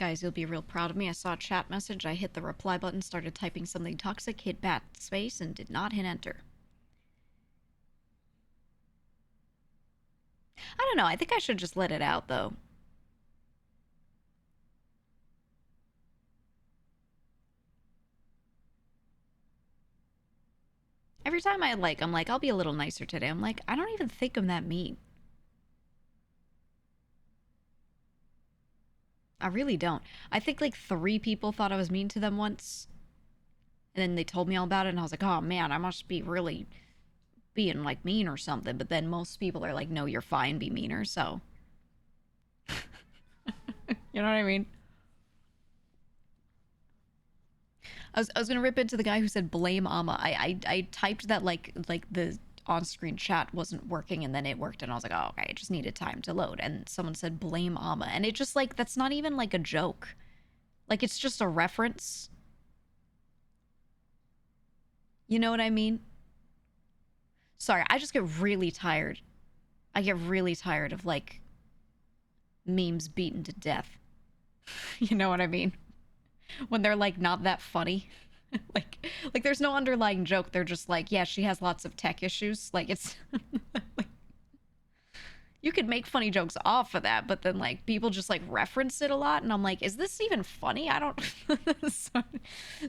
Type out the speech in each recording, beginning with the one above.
Guys, you'll be real proud of me. I saw a chat message, I hit the reply button, started typing something toxic, hit backspace, and did not hit enter. I don't know, I think I should just let it out, though. Every time I'm like, I'll be a little nicer today. I'm like, I don't even think I'm that mean. I really don't. I think like 3 people thought I was mean to them once. And then they told me all about it, and I was like, oh man, I must be really being like mean or something. But then most people are like, no, you're fine, be meaner, so. You know what I mean? I was gonna rip into the guy who said blame Amma. I typed that like the on-screen chat wasn't working, and then it worked, and I was like, oh, okay, it just needed time to load. And someone said blame Amma, and it just like, that's not even like a joke. Like, it's just a reference. You know what I mean? Sorry, I just get really tired. I get really tired of like memes beaten to death. You know what I mean? When they're like not that funny. like there's no underlying joke. They're just like, yeah, she has lots of tech issues. Like, it's like, you could make funny jokes off of that, but then like people just like reference it a lot, and I'm like, is this even funny? I don't. So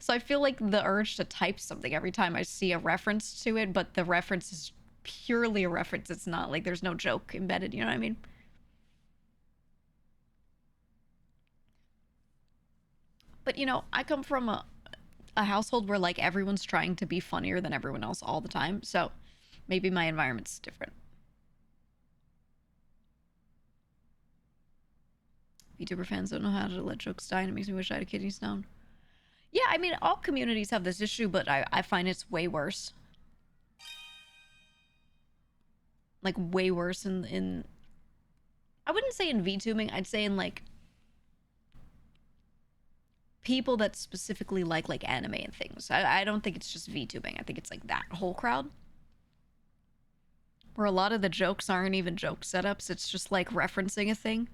I feel like the urge to type something every time I see a reference to it, but the reference is purely a reference. It's not like there's no joke embedded. You know what I mean? But you know, I come from a household where like everyone's trying to be funnier than everyone else all the time, so maybe my environment's different. VTuber fans don't know how to let jokes die, and it makes me wish I had a kidney stone. Yeah, I mean, all communities have this issue, but I find it's way worse. Like, way worse in... I wouldn't say in VTubing, I'd say in, like, people that specifically like anime and things. I don't think it's just VTubing. I think it's, like, that whole crowd. Where a lot of the jokes aren't even joke setups. It's just, like, referencing a thing.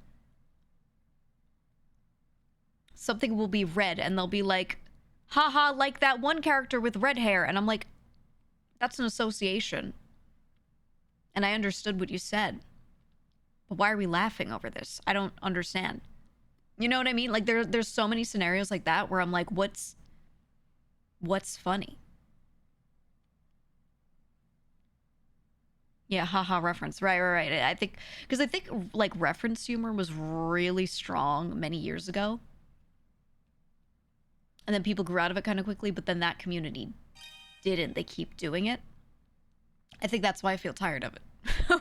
Something will be red, and they'll be like, haha, like that one character with red hair. And I'm like, that's an association. And I understood what you said. But why are we laughing over this? I don't understand. You know what I mean? Like, there's so many scenarios like that where I'm like, what's funny? Yeah, haha reference. Right. I think, because I think, like, reference humor was really strong many years ago. And then people grew out of it kind of quickly, but then that community didn't. They keep doing it. I think that's why I feel tired of it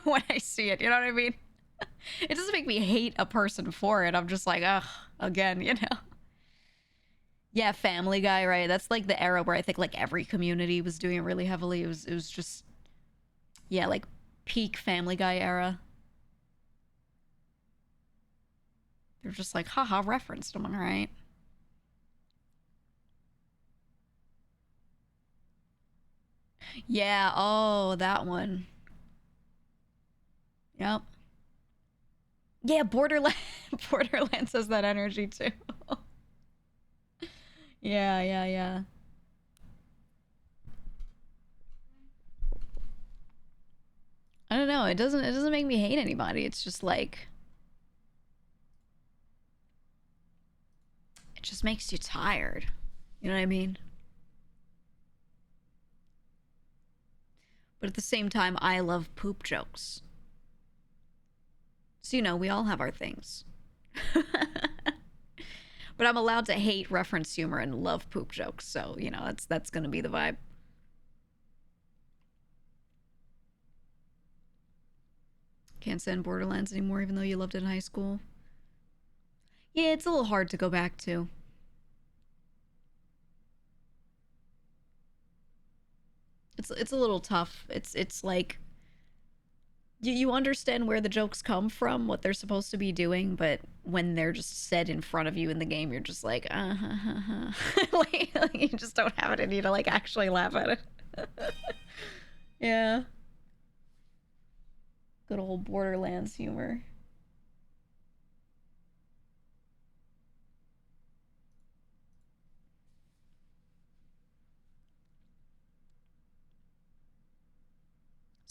when I see it. You know what I mean? It doesn't make me hate a person for it. I'm just like, ugh, again, you know? Yeah, Family Guy, right? That's like the era where I think like every community was doing it really heavily. It was just, yeah, like peak Family Guy era. They're just like, haha, referenced. I'm like, all right. Yeah, oh, that one. Yep. Yeah, Borderlands. Borderlands has that energy too. Yeah. I don't know. It doesn't make me hate anybody. It's just like, it just makes you tired. You know what I mean? But at the same time, I love poop jokes. So, you know, we all have our things. But I'm allowed to hate reference humor and love poop jokes. So, you know, that's going to be the vibe. Can't stand Borderlands anymore, even though you loved it in high school. Yeah, it's a little hard to go back to. It's a little tough. It's like, you understand where the jokes come from, what they're supposed to be doing, but when they're just said in front of you in the game, you're just like, like, you just don't have it in you to like actually laugh at it. Yeah, good old Borderlands humor.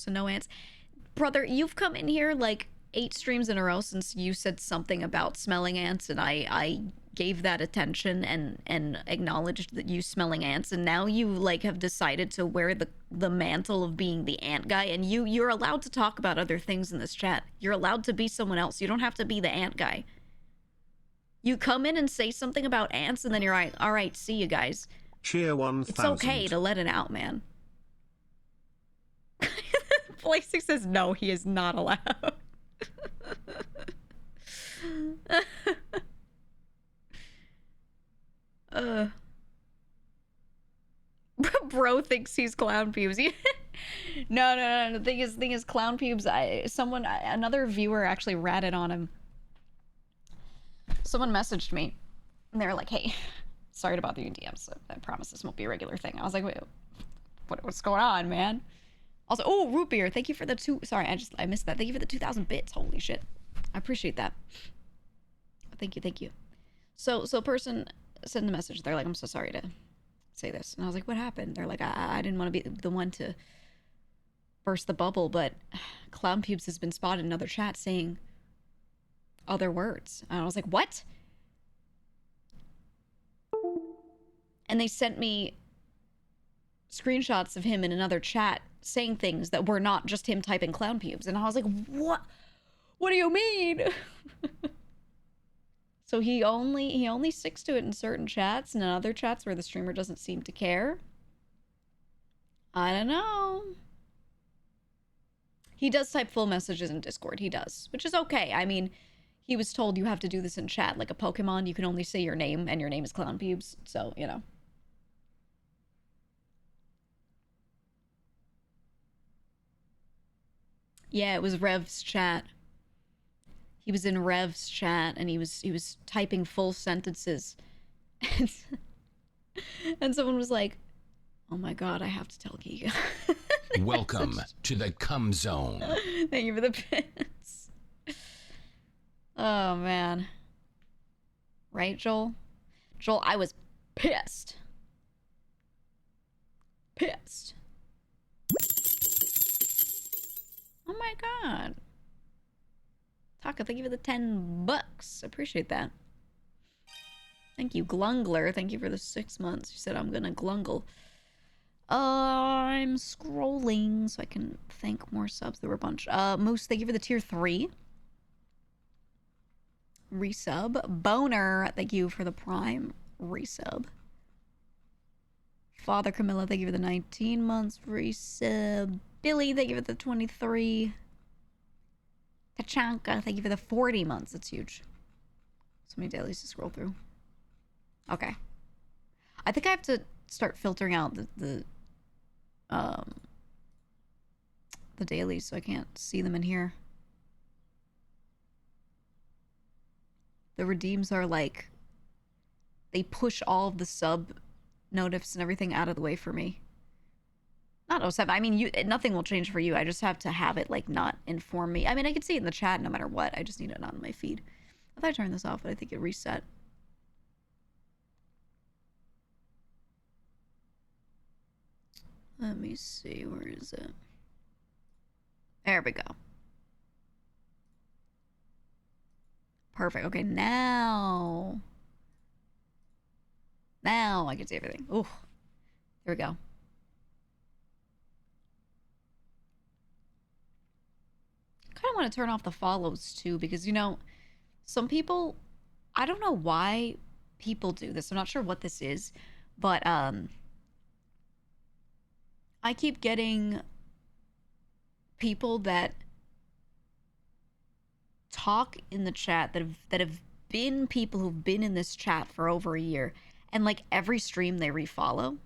so no ants. Brother, you've come in here like 8 streams in a row since you said something about smelling ants, and I gave that attention and acknowledged that you smelling ants, and now you like have decided to wear the mantle of being the ant guy, and you're allowed to talk about other things in this chat. You're allowed to be someone else. You don't have to be the ant guy. You come in and say something about ants, and then you're like, all right, see you guys. Cheer 1000. It's okay to let it out, man. Placing says no, he is not allowed. Bro thinks he's clown pubes. No. The thing is, clown pubes. Another viewer actually ratted on him. Someone messaged me, and they were like, "Hey, sorry to bother you in DMs. I promise this won't be a regular thing." I was like, "Wait, what's going on, man?" Also, oh, root beer. Thank you for the Sorry, I missed that. Thank you for the 2,000 bits. Holy shit, I appreciate that. Thank you. So a person sent a message. They're like, "I'm so sorry to say this," and I was like, "What happened?" They're like, I didn't want to be the one to burst the bubble, but Clown Pubes has been spotted in other chats saying other words. And I was like, what? And they sent me screenshots of him in another chat saying things that were not just him typing clown pubes. And I was like, what do you mean? So he only sticks to it in certain chats, and in other chats where the streamer doesn't seem to care. I don't know. He does type full messages in Discord. He does, which is okay. I mean, he was told you have to do this in chat. Like a Pokemon, you can only say your name, and your name is Clown Pubes. So, you know. Yeah, it was Rev's chat. He was in Rev's chat, and he was typing full sentences. And someone was like, "Oh my god, I have to tell GEEGA." Welcome to the cum zone. Thank you for the bits. Oh, man. Right, Joel? Joel, I was pissed. Pissed. Oh my god. Taka, thank you for the $10. Appreciate that. Thank you, Glungler. Thank you for the 6 months. You said I'm gonna glungle. I'm scrolling so I can thank more subs. There were a bunch. Moose, thank you for the tier 3. Resub. Boner, thank you for the prime resub. Father Camilla, thank you for the 19 months resub. Billy, thank you for the 23. Tachanka, thank you for the 40 months. That's huge. So many dailies to scroll through. Okay. I think I have to start filtering out the dailies so I can't see them in here. The redeems are like, they push all of the sub notifs and everything out of the way for me. Not 07. I mean, nothing will change for you. I just have to have it like not inform me. I mean, I can see it in the chat no matter what. I just need it not on my feed. I thought I turned this off, but I think it reset. Let me see, where is it? There we go. Perfect. Okay, now I can see everything. Ooh, there we go. Kind of want to turn off the follows too, because you know, some people, I don't know why people do this. I'm not sure what this is, but I keep getting people that talk in the chat that have been people who've been in this chat for over a year, and like every stream they refollow.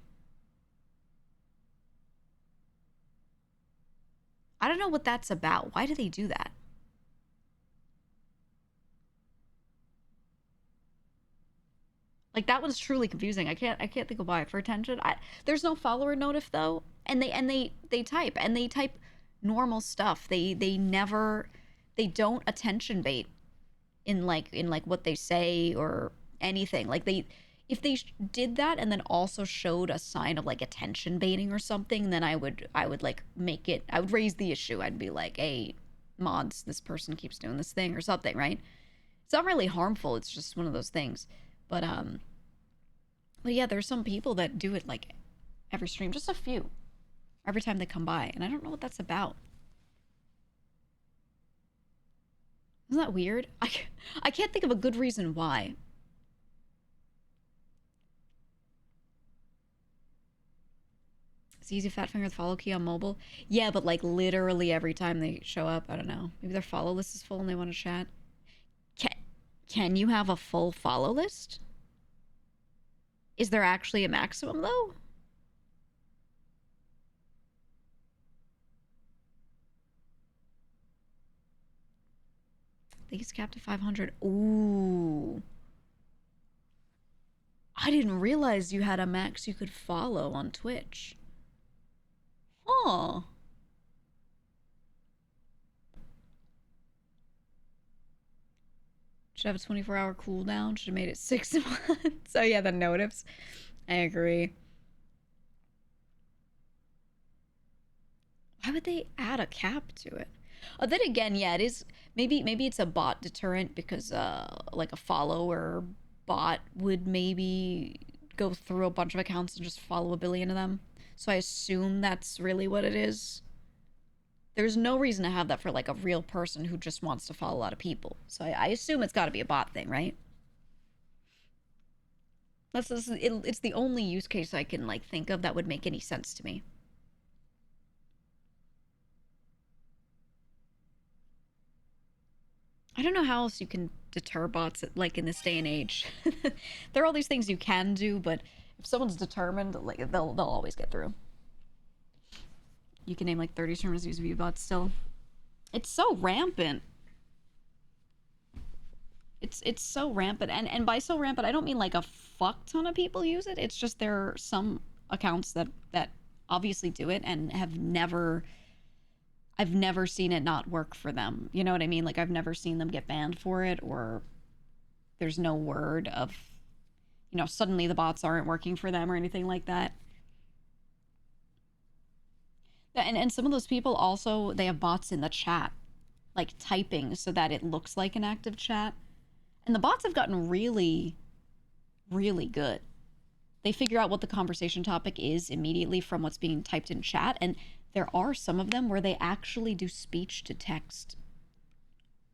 I don't know what that's about. Why do they do that? Like, that one's truly confusing. I can't think of why. For attention, there's no follower notif though, and they type normal stuff. They don't attention bait in like what they say or anything. Like if they did that and then also showed a sign of like attention baiting or something, then I would like make it, I would raise the issue. I'd be like, hey, mods, this person keeps doing this thing or something, right? It's not really harmful, it's just one of those things. But yeah, there's some people that do it like every stream, just a few, every time they come by, and I don't know what that's about. Isn't that weird? I can't think of a good reason why. It's easy fat finger with follow key on mobile. Yeah, but like literally every time they show up, I don't know. Maybe their follow list is full and they want to chat. Can you have a full follow list? Is there actually a maximum though? These capped to 500. Ooh. I didn't realize you had a max you could follow on Twitch. Oh. Should have a 24-hour cooldown. Should have made it 6 months. Oh yeah, the notifs. I agree. Why would they add a cap to it? Oh, then again, yeah, it is. Maybe it's a bot deterrent because like a follower bot would maybe go through a bunch of accounts and just follow a billion of them. So I assume that's really what it is. There's no reason to have that for like a real person who just wants to follow a lot of people. So I assume it's got to be a bot thing, right? It's the only use case I can like think of that would make any sense to me. I don't know how else you can deter bots like in this day and age. There are all these things you can do, but if someone's determined, like they'll always get through. You can name like 30 streamers use VBots still. It's so rampant. It's so rampant, and by so rampant I don't mean like a fuck ton of people use it. It's just there are some accounts that obviously do it and I've never seen it not work for them. You know what I mean? Like I've never seen them get banned for it, or there's no word of, you know, suddenly the bots aren't working for them or anything like that. And some of those people also, they have bots in the chat, like typing so that it looks like an active chat. And the bots have gotten really, really good. They figure out what the conversation topic is immediately from what's being typed in chat. And there are some of them where they actually do speech to text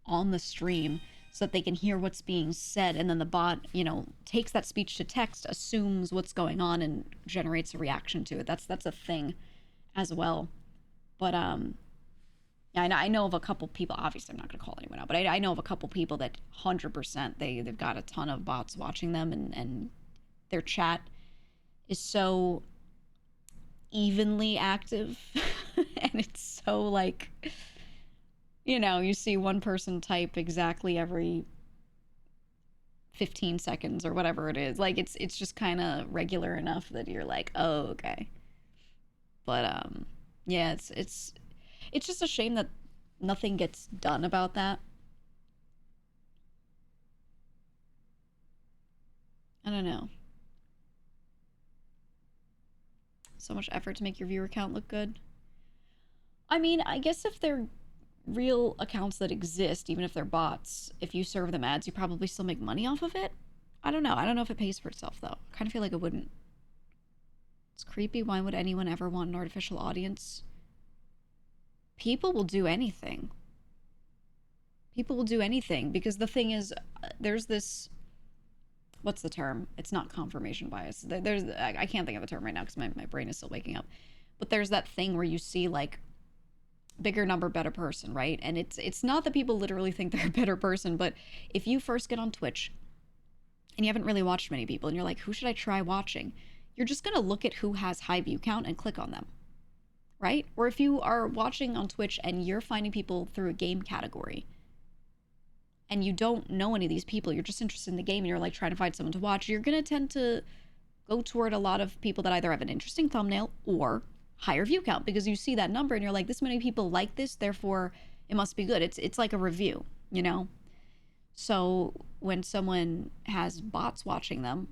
on the stream so that they can hear what's being said. And then the bot, you know, takes that speech to text, assumes what's going on, and generates a reaction to it. That's a thing as well. But yeah, I know of a couple people. Obviously, I'm not going to call anyone out, but I know of a couple people that 100% they've got a ton of bots watching them, and their chat is so evenly active, and it's so like, you know, you see one person type exactly every 15 seconds or whatever it is. Like it's just kind of regular enough that you're like, oh, okay. But yeah, it's just a shame that nothing gets done about that. I don't know. So much effort to make your viewer count look good. I mean, I guess if they're real accounts that exist, even if they're bots, if you serve them ads, you probably still make money off of it. I don't know. I don't know if it pays for itself, though. I kind of feel like it wouldn't. It's creepy. Why would anyone ever want an artificial audience? People will do anything. People will do anything because the thing is, there's this, what's the term? It's not confirmation bias. I can't think of a term right now because my brain is still waking up. But there's that thing where you see like bigger number, better person, right? And it's not that people literally think they're a better person, but if you first get on Twitch and you haven't really watched many people and you're like, who should I try watching? You're just going to look at who has high view count and click on them, right? Or if you are watching on Twitch and you're finding people through a game category and you don't know any of these people, you're just interested in the game and you're like trying to find someone to watch, you're going to tend to go toward a lot of people that either have an interesting thumbnail or higher view count, because you see that number and you're like, this many people like this, therefore it must be good. It's like a review, you know? So when someone has bots watching them,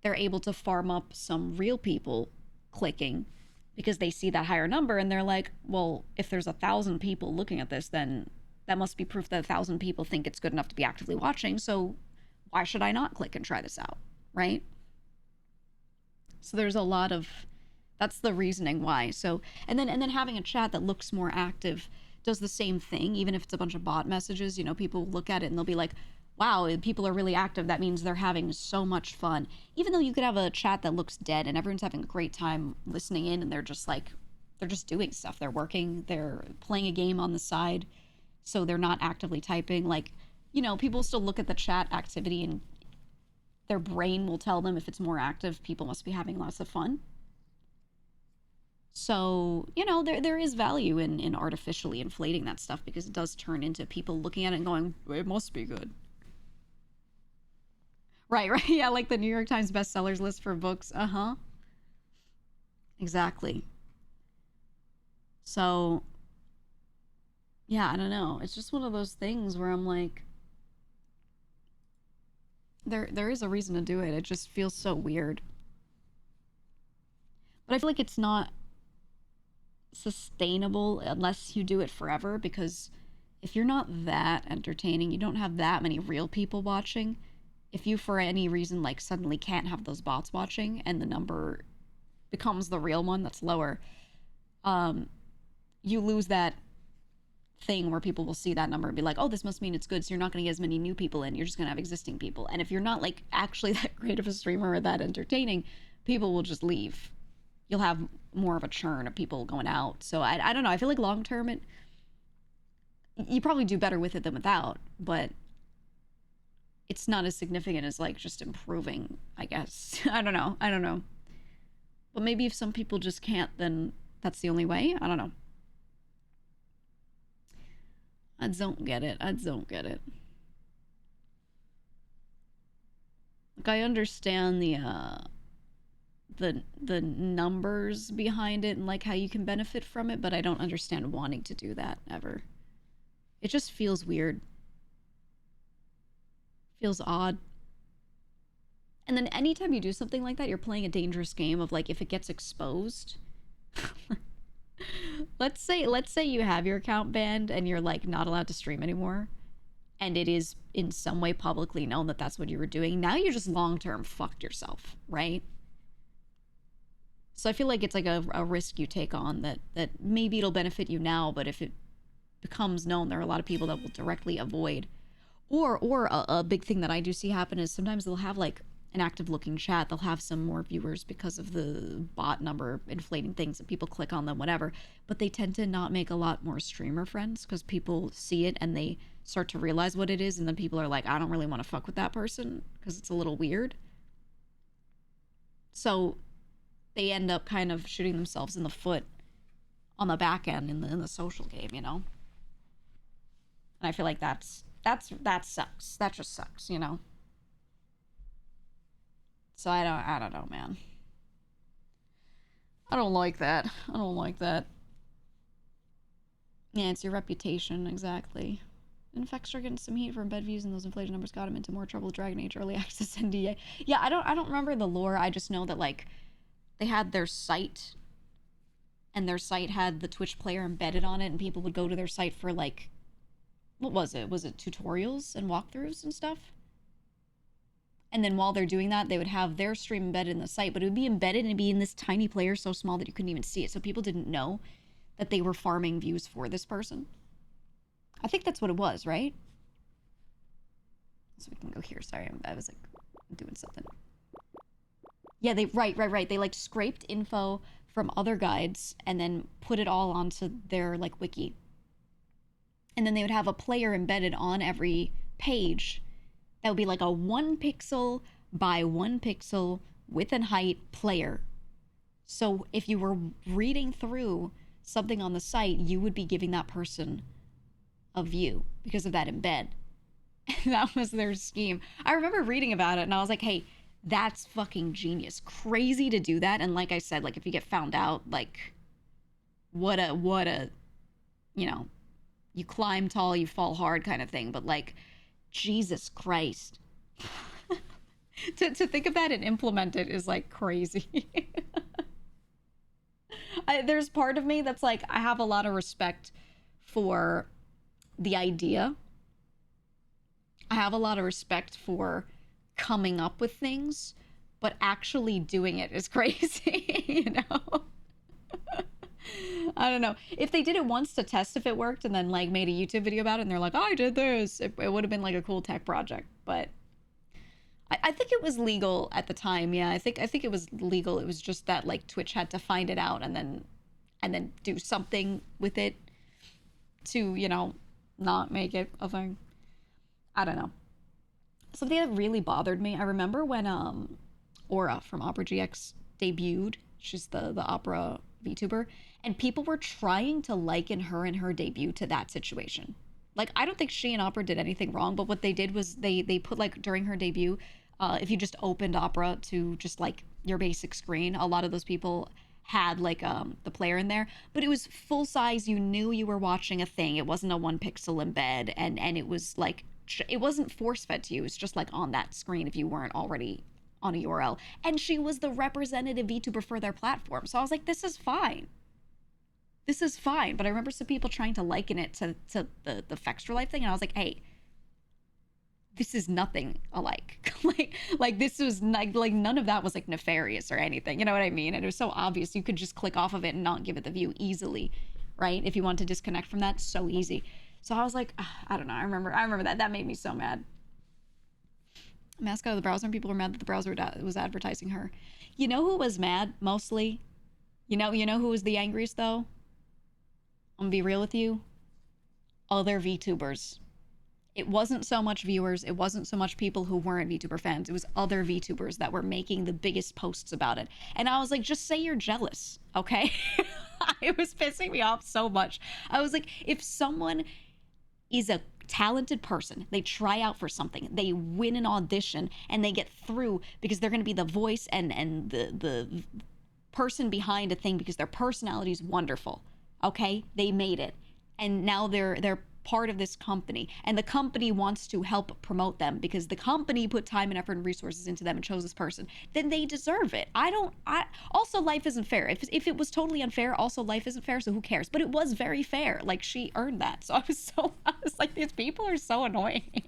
they're able to farm up some real people clicking because they see that higher number and they're like, well, if there's 1,000 people looking at this, then that must be proof that 1,000 people think it's good enough to be actively watching. So why should I not click and try this out, right? So there's a lot of, that's the reasoning why. So and then having a chat that looks more active does the same thing, even if it's a bunch of bot messages. You know, people look at it and they'll be like, wow, people are really active. That means they're having so much fun. Even though you could have a chat that looks dead and everyone's having a great time listening in and they're just like, they're just doing stuff. They're working, they're playing a game on the side, so they're not actively typing. Like, you know, people still look at the chat activity and their brain will tell them if it's more active, people must be having lots of fun. So, you know, there is value in artificially inflating that stuff because it does turn into people looking at it and going, it must be good. Right, right. Yeah, like the New York Times bestsellers list for books. Uh-huh. Exactly. So, yeah, I don't know. It's just one of those things where I'm like, there is a reason to do it. It just feels so weird. But I feel like it's not sustainable unless you do it forever, because if you're not that entertaining, you don't have that many real people watching. If you for any reason like suddenly can't have those bots watching and the number becomes the real one that's lower, you lose that thing where people will see that number and be like, oh, this must mean it's good, so you're not going to get as many new people in, you're just going to have existing people. And if you're not like actually that great of a streamer or that entertaining, people will just leave. You'll have more of a churn of people going out. So I don't know, I feel like long term you probably do better with it than without, but it's not as significant as like just improving, I guess. I don't know. But maybe if some people just can't, then that's the only way. I don't know. I don't get it. Like, I understand the numbers behind it and like how you can benefit from it, but I don't understand wanting to do that ever. It just feels weird. Feels odd. And then anytime you do something like that, you're playing a dangerous game of like, if it gets exposed, let's say you have your account banned and you're like not allowed to stream anymore, and it is in some way publicly known that that's what you were doing. Now you're just long-term fucked yourself, right? So I feel like it's like a risk you take on that maybe it'll benefit you now, but if it becomes known, there are a lot of people that will directly avoid. Or a big thing that I do see happen is sometimes they'll have like an active looking chat, they'll have some more viewers because of the bot number inflating things and people click on them, whatever, but they tend to not make a lot more streamer friends because people see it and they start to realize what it is, and then people are like, I don't really want to fuck with that person because it's a little weird. So they end up kind of shooting themselves in the foot on the back end in the social game, you know? And I feel like that sucks. That just sucks, you know? So I don't know, man. I don't like that. Yeah, it's your reputation, exactly. In fact, start getting some heat from bed views, and those inflation numbers got him into more trouble with Dragon Age Early Access NDA. Yeah, I don't remember the lore. I just know that like they had their site, and their site had the Twitch player embedded on it, and people would go to their site for like, what was it? Was it tutorials and walkthroughs and stuff? And then while they're doing that, they would have their stream embedded in the site, but it would be embedded and it'd be in this tiny player so small that you couldn't even see it. So people didn't know that they were farming views for this person. I think that's what it was, right? So we can go here. Sorry, I was like doing something. Yeah, right. They like scraped info from other guides and then put it all onto their like wiki. And then they would have a player embedded on every page that would be like a 1 pixel by 1 pixel width and height player. So if you were reading through something on the site, you would be giving that person a view because of that embed. And that was their scheme. I remember reading about it and I was like, hey, that's fucking genius. Crazy to do that. And like I said, like if you get found out, like what a, you know, you climb tall, you fall hard kind of thing. But like, Jesus Christ. To think of that and implement it is like crazy. There's part of me that's like, I have a lot of respect for the idea. I have a lot of respect for coming up with things, but actually doing it is crazy, you know? I don't know. If they did it once to test if it worked and then like made a YouTube video about it and they're like, I did this, it would have been like a cool tech project. But I think it was legal at the time. Yeah, I think it was legal. It was just that like Twitch had to find it out and then do something with it to, you know, not make it a thing. I don't know. Something that really bothered me. I remember when Aura from Opera GX debuted. She's the opera VTuber, and people were trying to liken her and her debut to that situation. Like, I don't think she and Opera did anything wrong, but what they did was they put like during her debut, if you just opened Opera to just like your basic screen, a lot of those people had like the player in there, but it was full size. You knew you were watching a thing. It wasn't a 1 pixel embed, and it was like it wasn't force fed to you. It's just like on that screen if you weren't already on a URL. And she was the representative VTuber for their platform. So I was like, this is fine. This is fine. But I remember some people trying to liken it to the Fextra Life thing, and I was like, hey, this is nothing alike. like this was like none of that was like nefarious or anything. You know what I mean? And it was so obvious. You could just click off of it and not give it the view easily, right? If you want to disconnect from that, so easy. So I was like, I don't know. I remember that. That made me so mad. Mascot of the browser, and people were mad that the browser was advertising her. You know who was mad mostly? You know who was the angriest though? I'm gonna be real with you. Other VTubers. It wasn't so much viewers. It wasn't so much people who weren't VTuber fans. It was other VTubers that were making the biggest posts about it. And I was like, just say you're jealous, okay? It was pissing me off so much. I was like, if someone is a talented person, they try out for something, they win an audition, and they get through because they're going to be the voice and the person behind a thing because their personality is wonderful, okay? They made it, and now they're part of this company, and the company wants to help promote them because the company put time and effort and resources into them and chose this person. Then they deserve it. Also, life isn't fair. If it was totally unfair, also life isn't fair, so who cares? But it was very fair. Like, she earned that. So I was like, these people are so annoying.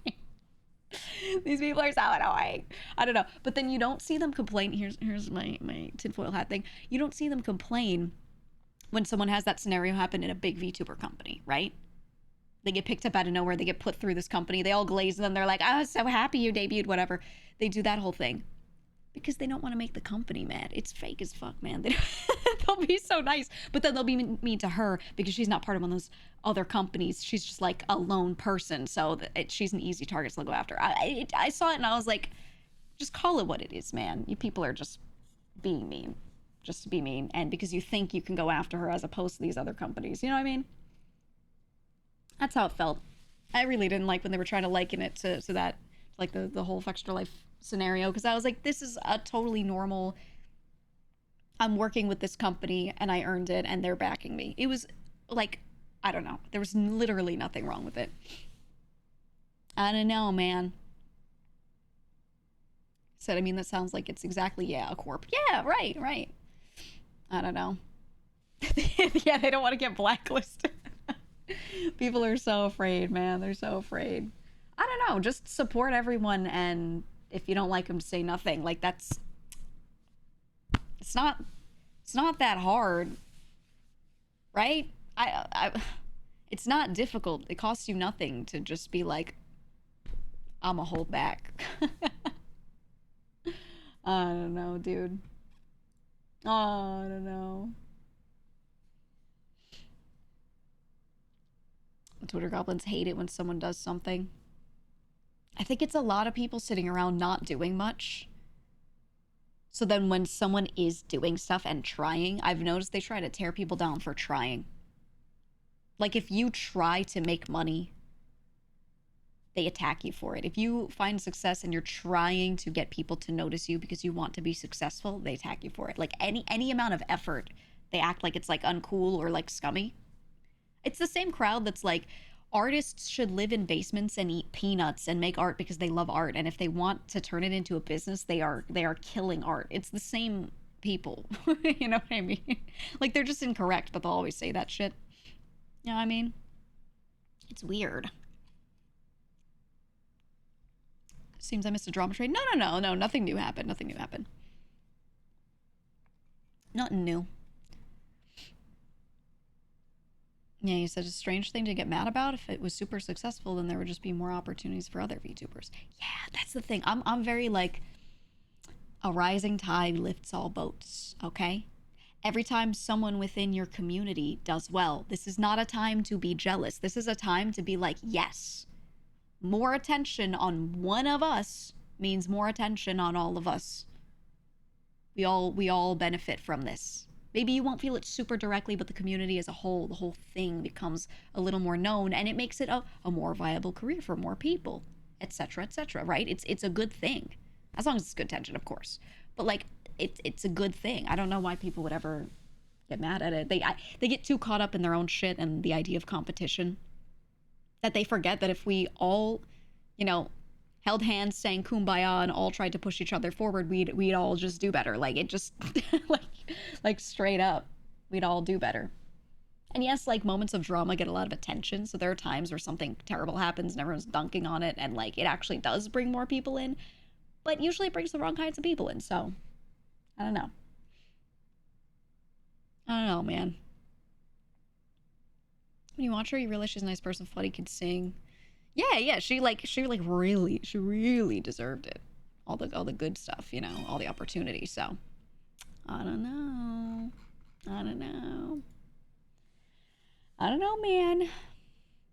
These people are so annoying. I don't know. But then you don't see them complain. Here's my tinfoil hat thing. You don't see them complain when someone has that scenario happen in a big VTuber company, right? They get picked up out of nowhere. They get put through this company. They all glaze them. They're like, oh, so happy you debuted, whatever. They do that whole thing because they don't want to make the company mad. It's fake as fuck, man. They'll be so nice, but then they'll be mean to her because she's not part of one of those other companies. She's just like a lone person. So she's an easy target to go after. I saw it and I was like, just call it what it is, man. You people are just being mean. Just to be mean. And because you think you can go after her as opposed to these other companies. You know what I mean? That's how it felt. I really didn't like when they were trying to liken it to that, like the whole Fextra Life scenario, because I was like, this is a totally normal, I'm working with this company and I earned it and they're backing me. It was like, I don't know. There was literally nothing wrong with it. I don't know, man. Said, I mean, that sounds like it's exactly, yeah, a corp. Yeah, right. I don't know. Yeah, they don't want to get blacklisted. People are so afraid, man. They're so afraid. I don't know. Just support everyone, and if you don't like them, say nothing. Like, that's... It's not that hard, right? It's not difficult. It costs you nothing to just be like, I'ma hold back. I don't know, dude. Oh, I don't know. Twitter goblins hate it when someone does something. I think it's a lot of people sitting around not doing much. So then when someone is doing stuff and trying, I've noticed they try to tear people down for trying. Like, if you try to make money, they attack you for it. If you find success and you're trying to get people to notice you because you want to be successful, they attack you for it. Like, any amount of effort, they act like it's like uncool or like scummy. It's the same crowd that's like, Artists should live in basements and eat peanuts and make art because they love art. And if they want to turn it into a business, they are killing art. It's the same people. You know what I mean? Like, they're just incorrect, but they'll always say that shit. You know what I mean? It's weird. Seems I missed a drama trade. No. Nothing new happened. Nothing new happened. Nothing new. Yeah, you said it's a strange thing to get mad about. If it was super successful, then there would just be more opportunities for other VTubers. Yeah, that's the thing. I'm very like, a rising tide lifts all boats, okay? Every time someone within your community does well, this is not a time to be jealous. This is a time to be like, yes, more attention on one of us means more attention on all of us. We all benefit from this. Maybe you won't feel it super directly, but the community as a whole, the whole thing becomes a little more known, and it makes it a more viable career for more people, etc., right? It's a good thing, as long as it's good tension, of course. But like, it's a good thing. I don't know why people would ever get mad at it. They get too caught up in their own shit and the idea of competition that they forget that if we all, you know, held hands, sang kumbaya, and all tried to push each other forward, we'd all just do better. Like, it just like straight up, we'd all do better. And yes, like, moments of drama get a lot of attention, so there are times where something terrible happens and everyone's dunking on it, and like, it actually does bring more people in, but usually it brings the wrong kinds of people in. So I don't know, man. When you watch her, you realize she's a nice person, funny, can sing. Yeah, she really deserved it. All the good stuff, you know, all the opportunity. So I don't know, man.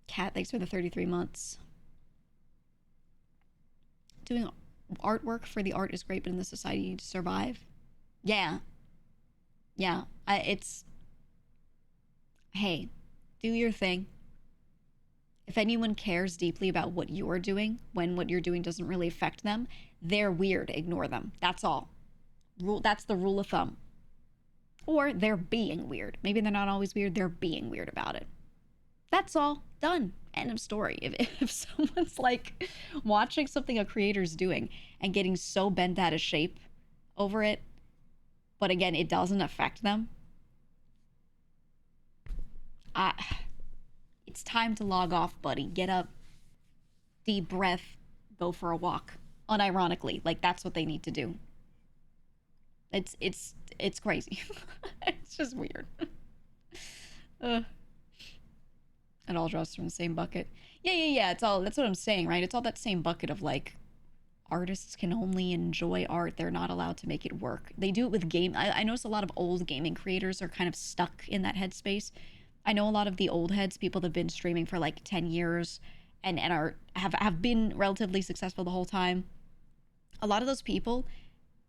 Kat, thanks for the 33 months. Doing artwork for the art is great, but in the society you need to survive. Yeah. Hey, do your thing. If anyone cares deeply about what you're doing, when what you're doing doesn't really affect them, they're weird. Ignore them. That's all. That's the rule of thumb. Or they're being weird. Maybe they're not always weird. They're being weird about it. That's all. Done. End of story. If someone's like watching something a creator's doing and getting so bent out of shape over it, but again, it doesn't affect them, it's time to log off, buddy. Get up, deep breath, go for a walk. Unironically, like, that's what they need to do. It's crazy. It's just weird. It all draws from the same bucket. Yeah. It's all, that's what I'm saying, right? It's all that same bucket of like, artists can only enjoy art. They're not allowed to make it work. They do it with game. I notice a lot of old gaming creators are kind of stuck in that headspace. I know a lot of the old heads, people that have been streaming for like 10 years and have been relatively successful the whole time. A lot of those people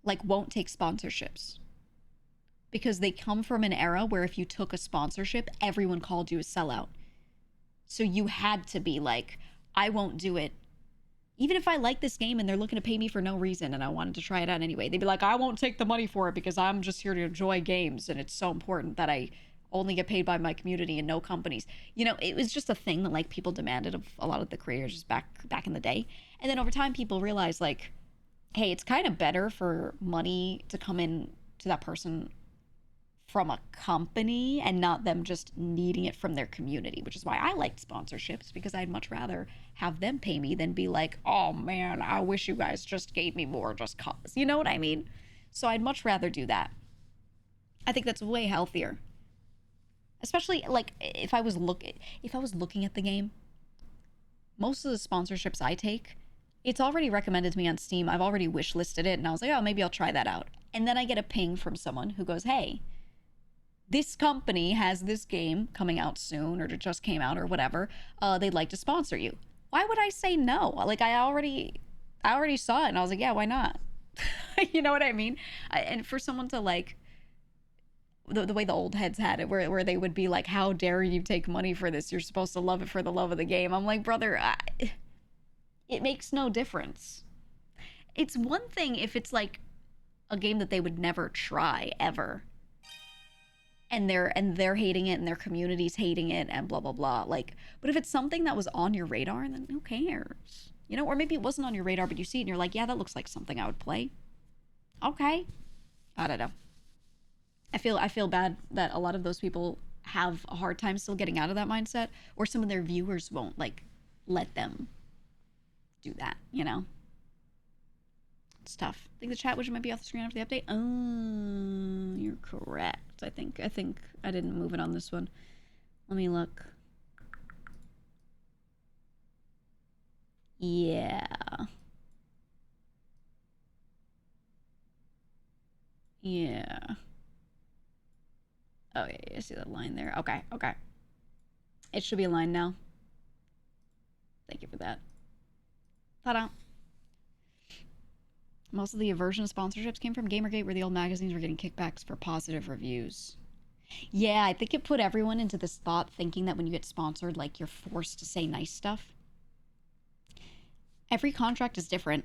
like won't take sponsorships because they come from an era where if you took a sponsorship, everyone called you a sellout. So you had to be like, I won't do it. Even if I like this game and they're looking to pay me for no reason and I wanted to try it out anyway, they'd be like, I won't take the money for it because I'm just here to enjoy games and it's so important that I only get paid by my community and no companies. You know, it was just a thing that like people demanded of a lot of the creators back in the day. And then over time, people realized like, hey, it's kind of better for money to come in to that person from a company and not them just needing it from their community, which is why I liked sponsorships, because I'd much rather have them pay me than be like, oh man, I wish you guys just gave me more just cause. You know what I mean? So I'd much rather do that. I think that's way healthier. Especially like if I was looking at the game, most of the sponsorships I take, it's already recommended to me on Steam. I've already wish listed it and I was like, oh, maybe I'll try that out. And then I get a ping from someone who goes, hey, this company has this game coming out soon, or it just came out, or whatever. They'd like to sponsor you. Why would I say no? Like, I already saw it, and I was like, yeah, why not? You know what I mean? And for someone to like, the way the old heads had it, where they would be like, how dare you take money for this? You're supposed to love it for the love of the game. I'm like, brother, it makes no difference. It's one thing if it's like a game that they would never try ever. they're hating it and their community's hating it and blah blah blah. Like, but if it's something that was on your radar, then who cares? You know, or maybe it wasn't on your radar, but you see it and you're like, yeah, that looks like something I would play. Okay. I don't know. I feel bad that a lot of those people have a hard time still getting out of that mindset, or some of their viewers won't like let them do that, you know? It's tough. I think the chat widget might be off the screen after the update. Oh, you're correct. I think I didn't move it on this one. Let me look. Yeah. Yeah. Oh, yeah, I see that line there. Okay, okay. It should be aligned now. Thank you for that. Ta-da. Most of the aversion of sponsorships came from Gamergate, where the old magazines were getting kickbacks for positive reviews. Yeah, I think it put everyone into this thought thinking that when you get sponsored, like, you're forced to say nice stuff. Every contract is different.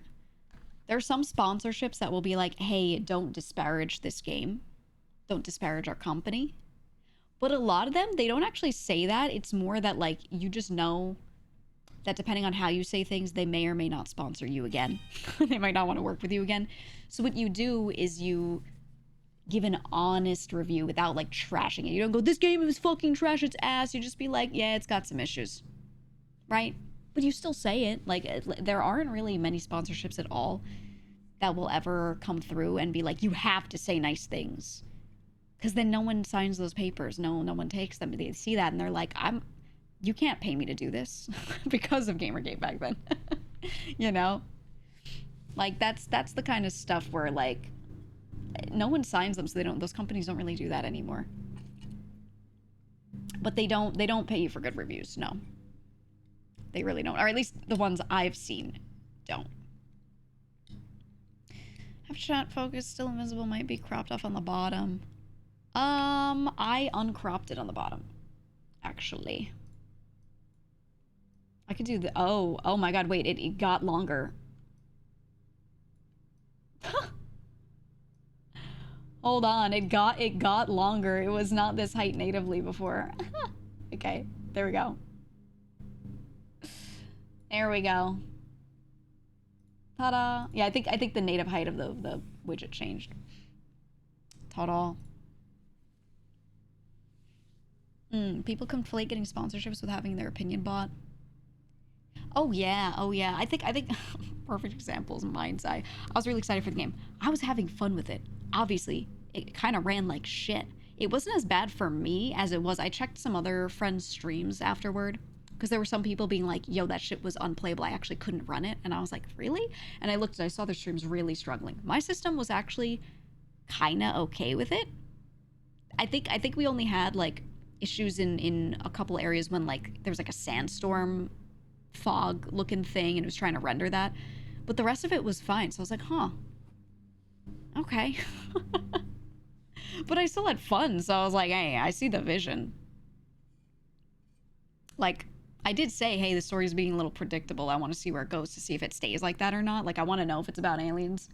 There are some sponsorships that will be like, hey, don't disparage this game. Don't disparage our company. But a lot of them, they don't actually say that. It's more that, like, you just know that depending on how you say things, they may or may not sponsor you again. They might not want to work with you again. So what you do is you give an honest review without, like, trashing it. You don't go, this game is fucking trash, it's ass. You just be like, yeah, it's got some issues. Right? But you still say it. Like, there aren't really many sponsorships at all that will ever come through and be like, you have to say nice things. Because then no one signs those papers. No one takes them. They see that and they're like, you can't pay me to do this because of Gamergate back then. You know? Like, that's the kind of stuff where, like, no one signs them, so those companies don't really do that anymore. But they don't pay you for good reviews, no. They really don't. Or at least the ones I've seen don't. Have chat focus still invisible, might be cropped off on the bottom. I uncropped it on the bottom, actually. I could do the, oh my god, wait, it got longer. Hold on, it got longer. It was not this height natively before. Okay, there we go. There we go. Ta-da. Yeah, I think the native height of the widget changed. Ta-da. People conflate getting sponsorships with having their opinion bought. Oh yeah. I think perfect example is Mind's Eye. I was really excited for the game. I was having fun with it. Obviously, it kind of ran like shit. It wasn't as bad for me as it was. I checked some other friends' streams afterward, because there were some people being like, yo, that shit was unplayable. I actually couldn't run it. And I was like, really? And I looked and I saw their streams really struggling. My system was actually kind of okay with it. I think we only had, like, issues in a couple areas when, like, there was like a sandstorm fog looking thing and it was trying to render that, but the rest of it was fine. So I was like, huh, okay. But I still had fun, so I was like, hey, I see the vision. Like, I did say, hey, the story's being a little predictable. I want to see where it goes to see if it stays like that or not. Like, I want to know if it's about aliens.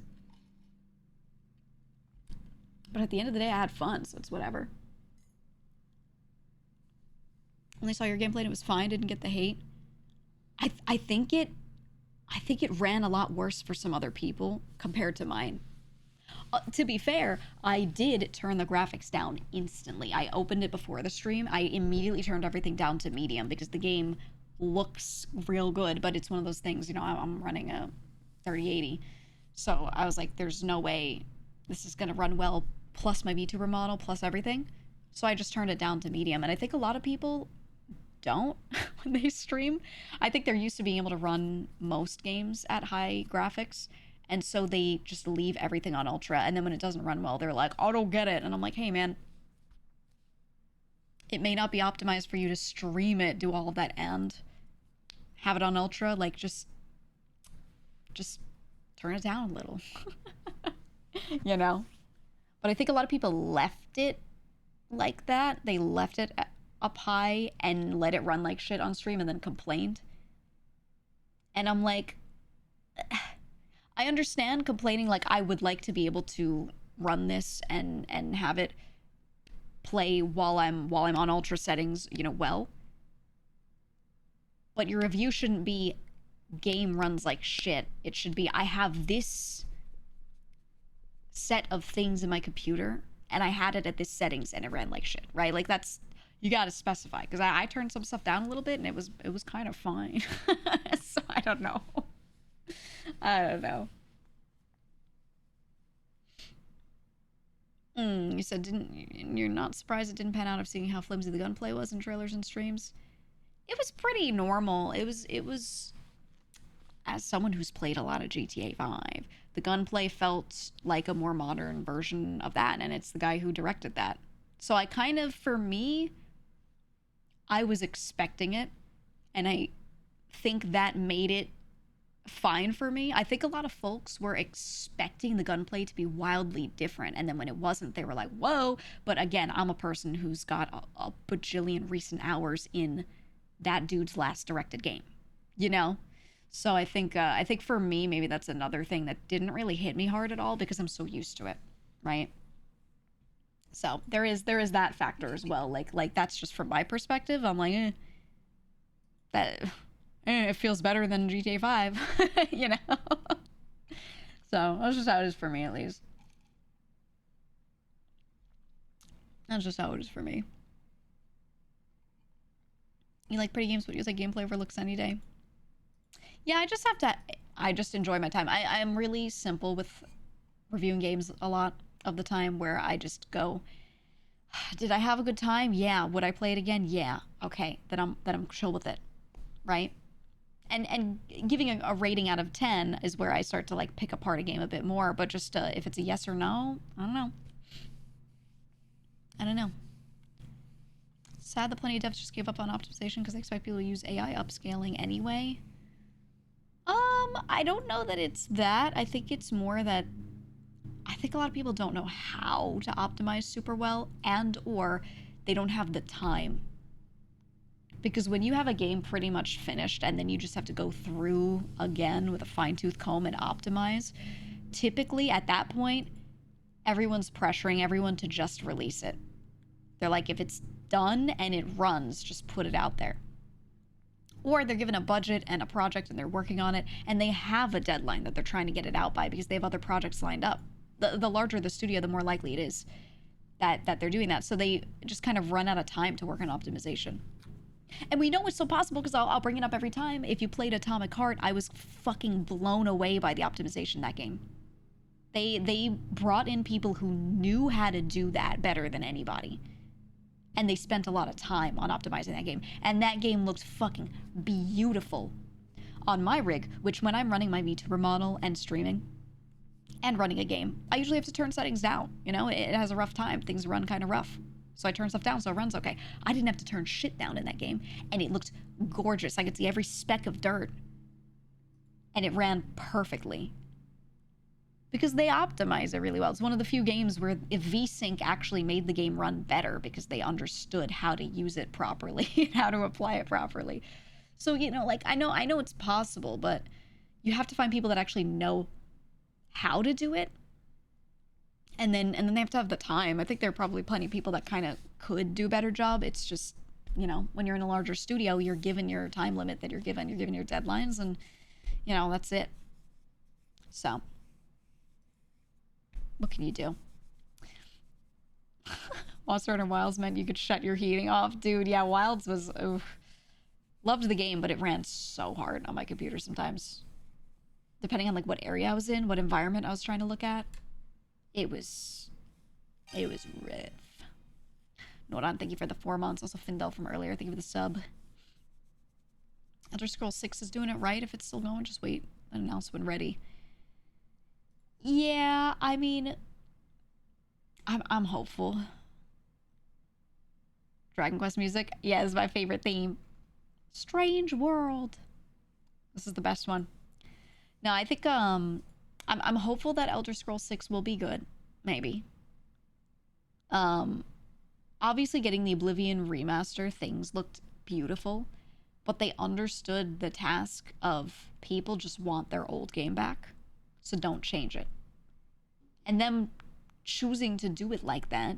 But at the end of the day, I had fun, so it's whatever. Only saw your gameplay and it was fine, didn't get the hate. I think it ran a lot worse for some other people compared to mine. To be fair, I did turn the graphics down instantly. I opened it before the stream. I immediately turned everything down to medium because the game looks real good, but it's one of those things, you know, I'm running a 3080. So I was like, there's no way this is going to run well, plus my VTuber model, plus everything. So I just turned it down to medium. And I think a lot of people don't when they stream. I think they're used to being able to run most games at high graphics, and so they just leave everything on ultra, and then when it doesn't run well, they're like, I don't get it. And I'm like, hey man, it may not be optimized for you to stream it, do all of that and have it on ultra. Like, just turn it down a little. You know? But I think a lot of people left it like that. They left it up high and let it run like shit on stream and then complained. And I'm like, I understand complaining. Like, I would like to be able to run this and have it play while I'm on ultra settings, you know, well. But your review shouldn't be game runs like shit. It should be I have this set of things in my computer and I had it at this settings and it ran like shit, right? Like that's, you gotta specify, because I turned some stuff down a little bit and it was kind of fine. So I don't know. I don't know. You said you're not surprised it didn't pan out of seeing how flimsy the gunplay was in trailers and streams? It was pretty normal. It was as someone who's played a lot of GTA 5, the gunplay felt like a more modern version of that, and it's the guy who directed that. So I kind of, for me, I was expecting it, and I think that made it fine for me. I think a lot of folks were expecting the gunplay to be wildly different, and then when it wasn't, they were like, whoa. But again, I'm a person who's got a bajillion recent hours in that dude's last directed game, you know? So I think for me, maybe that's another thing that didn't really hit me hard at all because I'm so used to it, right? So there is that factor as well. Like that's just from my perspective. I'm like, it feels better than GTA 5, you know? So that's just how it is for me, at least. That's just how it is for me. You like pretty games, but you like gameplay overlooks any day. Yeah, I just enjoy my time. I'm really simple with reviewing games a lot of the time, where I just go, did I have a good time? Yeah. Would I play it again? Yeah. Okay. Then I'm chill with it. Right? And giving a rating out of 10 is where I start to like pick apart a game a bit more, but just if it's a yes or no, I don't know. Sad that plenty of devs just gave up on optimization because they expect people to use AI upscaling anyway. I don't know that it's that. I think it's more that I think a lot of people don't know how to optimize super well, and or they don't have the time. Because when you have a game pretty much finished and then you just have to go through again with a fine-tooth comb and optimize, typically at that point, everyone's pressuring everyone to just release it. They're like, if it's done and it runs, just put it out there. Or they're given a budget and a project and they're working on it and they have a deadline that they're trying to get it out by because they have other projects lined up. The larger the studio, the more likely it is that they're doing that. So they just kind of run out of time to work on optimization. And we know it's so possible because I'll bring it up every time. If you played Atomic Heart, I was fucking blown away by the optimization in that game. They brought in people who knew how to do that better than anybody. And they spent a lot of time on optimizing that game. And that game looked fucking beautiful on my rig, which when I'm running my VTuber model and streaming and running a game, I usually have to turn settings down. You know, it has a rough time. Things run kind of rough. So I turn stuff down so it runs okay. I didn't have to turn shit down in that game. And it looked gorgeous. I could see every speck of dirt. And it ran perfectly. Because they optimize it really well. It's one of the few games where VSync actually made the game run better because they understood how to use it properly and how to apply it properly. So, you know, like I know it's possible, but you have to find people that actually know how to do it. And then they have to have the time. I think there are probably plenty of people that kind of could do a better job. It's just, you know, when you're in a larger studio, you're given your time limit that you're given your deadlines, and, you know, that's it. So, what can you do? Monster Hunter Wilds meant you could shut your heating off. Dude, yeah, Wilds was... Oof. Loved the game, but it ran so hard on my computer sometimes. Depending on, like, what area I was in, what environment I was trying to look at. It was rough. Noran, thank you for the 4 months. Also, Findel from earlier, thank you for the sub. Elder Scrolls 6 is doing it right. If it's still going, just wait and announce when ready. Yeah, I mean, I'm hopeful. Dragon Quest music, yeah, this is my favorite theme. Strange World. This is the best one. No, I think I'm hopeful that Elder Scrolls 6 will be good. Maybe. Obviously getting the Oblivion remaster, things looked beautiful, but they understood the task of people just want their old game back. So don't change it. And them choosing to do it like that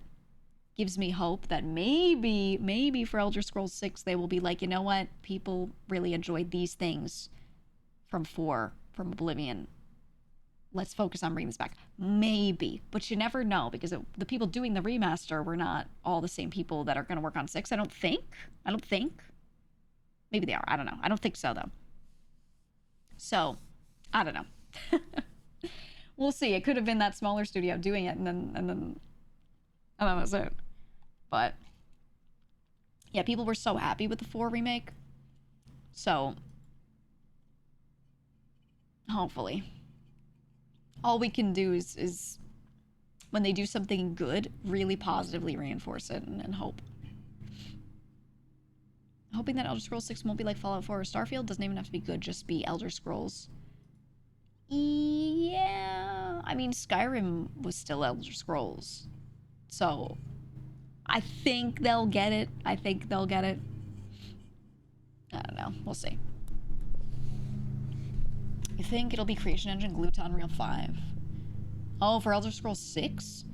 gives me hope that maybe for Elder Scrolls 6 they will be like, you know what, people really enjoyed these things from 4, from Oblivion. Let's focus on bringing this back. Maybe, but you never know, because the people doing the remaster were not all the same people that are going to work on 6. I don't think. Maybe they are. I don't know. I don't think so, though. So, I don't know. We'll see. It could have been that smaller studio doing it, and then that's it. But yeah, people were so happy with the 4 remake. So hopefully, all we can do is when they do something good, really positively reinforce it and hope. Hoping that Elder Scrolls 6 won't be like Fallout 4 or Starfield. Doesn't even have to be good, just be Elder Scrolls. Yeah, I mean, Skyrim was still Elder Scrolls. So I think they'll get it. I don't know. We'll see. You think it'll be Creation Engine glued to Unreal 5? Oh, for Elder Scrolls 6?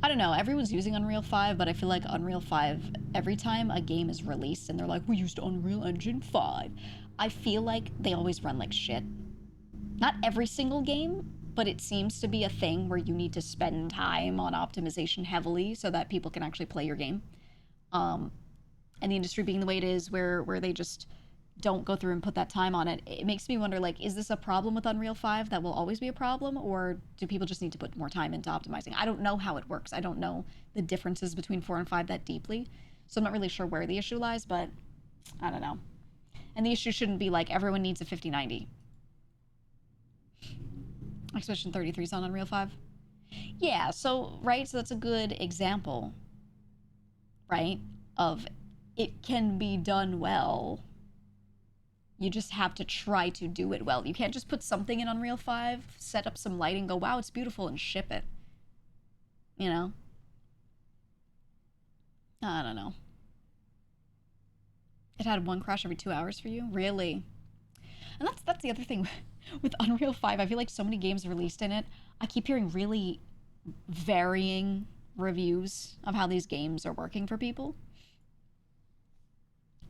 I don't know. Everyone's using Unreal 5, but I feel like Unreal 5, every time a game is released and they're like, we used Unreal Engine 5, I feel like they always run like shit. Not every single game, but it seems to be a thing where you need to spend time on optimization heavily so that people can actually play your game. And the industry being the way it is, where they just don't go through and put that time on it, it makes me wonder, like, is this a problem with Unreal 5 that will always be a problem, or do people just need to put more time into optimizing? I don't know how it works. I don't know the differences between 4 and 5 that deeply, so I'm not really sure where the issue lies, but I don't know. And the issue shouldn't be like everyone needs a 5090. Expedition 33 is on Unreal 5. Yeah, so, right, so that's a good example, right, of it can be done well. You just have to try to do it well. You can't just put something in Unreal 5, set up some lighting, go, wow, it's beautiful, and ship it. You know? I don't know. It had one crash every 2 hours for you? Really? And that's the other thing with Unreal 5. I feel like so many games released in it, I keep hearing really varying reviews of how these games are working for people.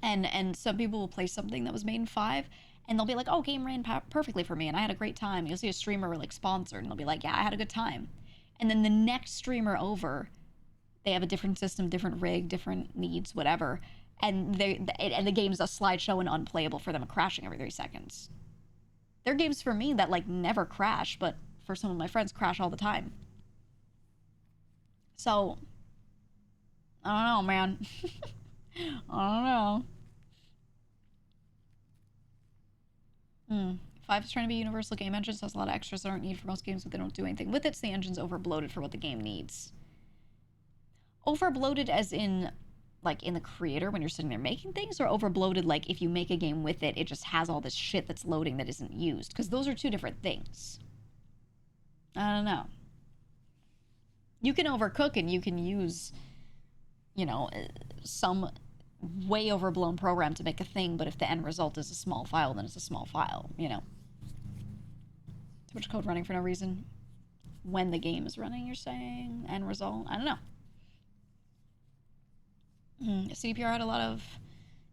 And some people will play something that was made in 5, and they'll be like, oh, game ran perfectly for me, and I had a great time. You'll see a streamer like sponsored, and they'll be like, yeah, I had a good time. And then the next streamer over, they have a different system, different rig, different needs, whatever, and the game's a slideshow and unplayable for them, crashing every 3 seconds. There are games for me that like never crash, but for some of my friends crash all the time. So I don't know, man. I don't know. 5 is trying to be universal game engine, so has a lot of extras that aren't needed for most games, but they don't do anything with it, so the engine's over-bloated for what the game needs. Over-bloated as in, like, in the creator when you're sitting there making things, or over-bloated like if you make a game with it, it just has all this shit that's loading that isn't used? Because those are two different things. I don't know. You can overcook and you can use, you know, some way overblown program to make a thing, but if the end result is a small file, then it's a small file, you know. Too much code running for no reason. When the game is running, you're saying? End result? I don't know. CDPR had a lot of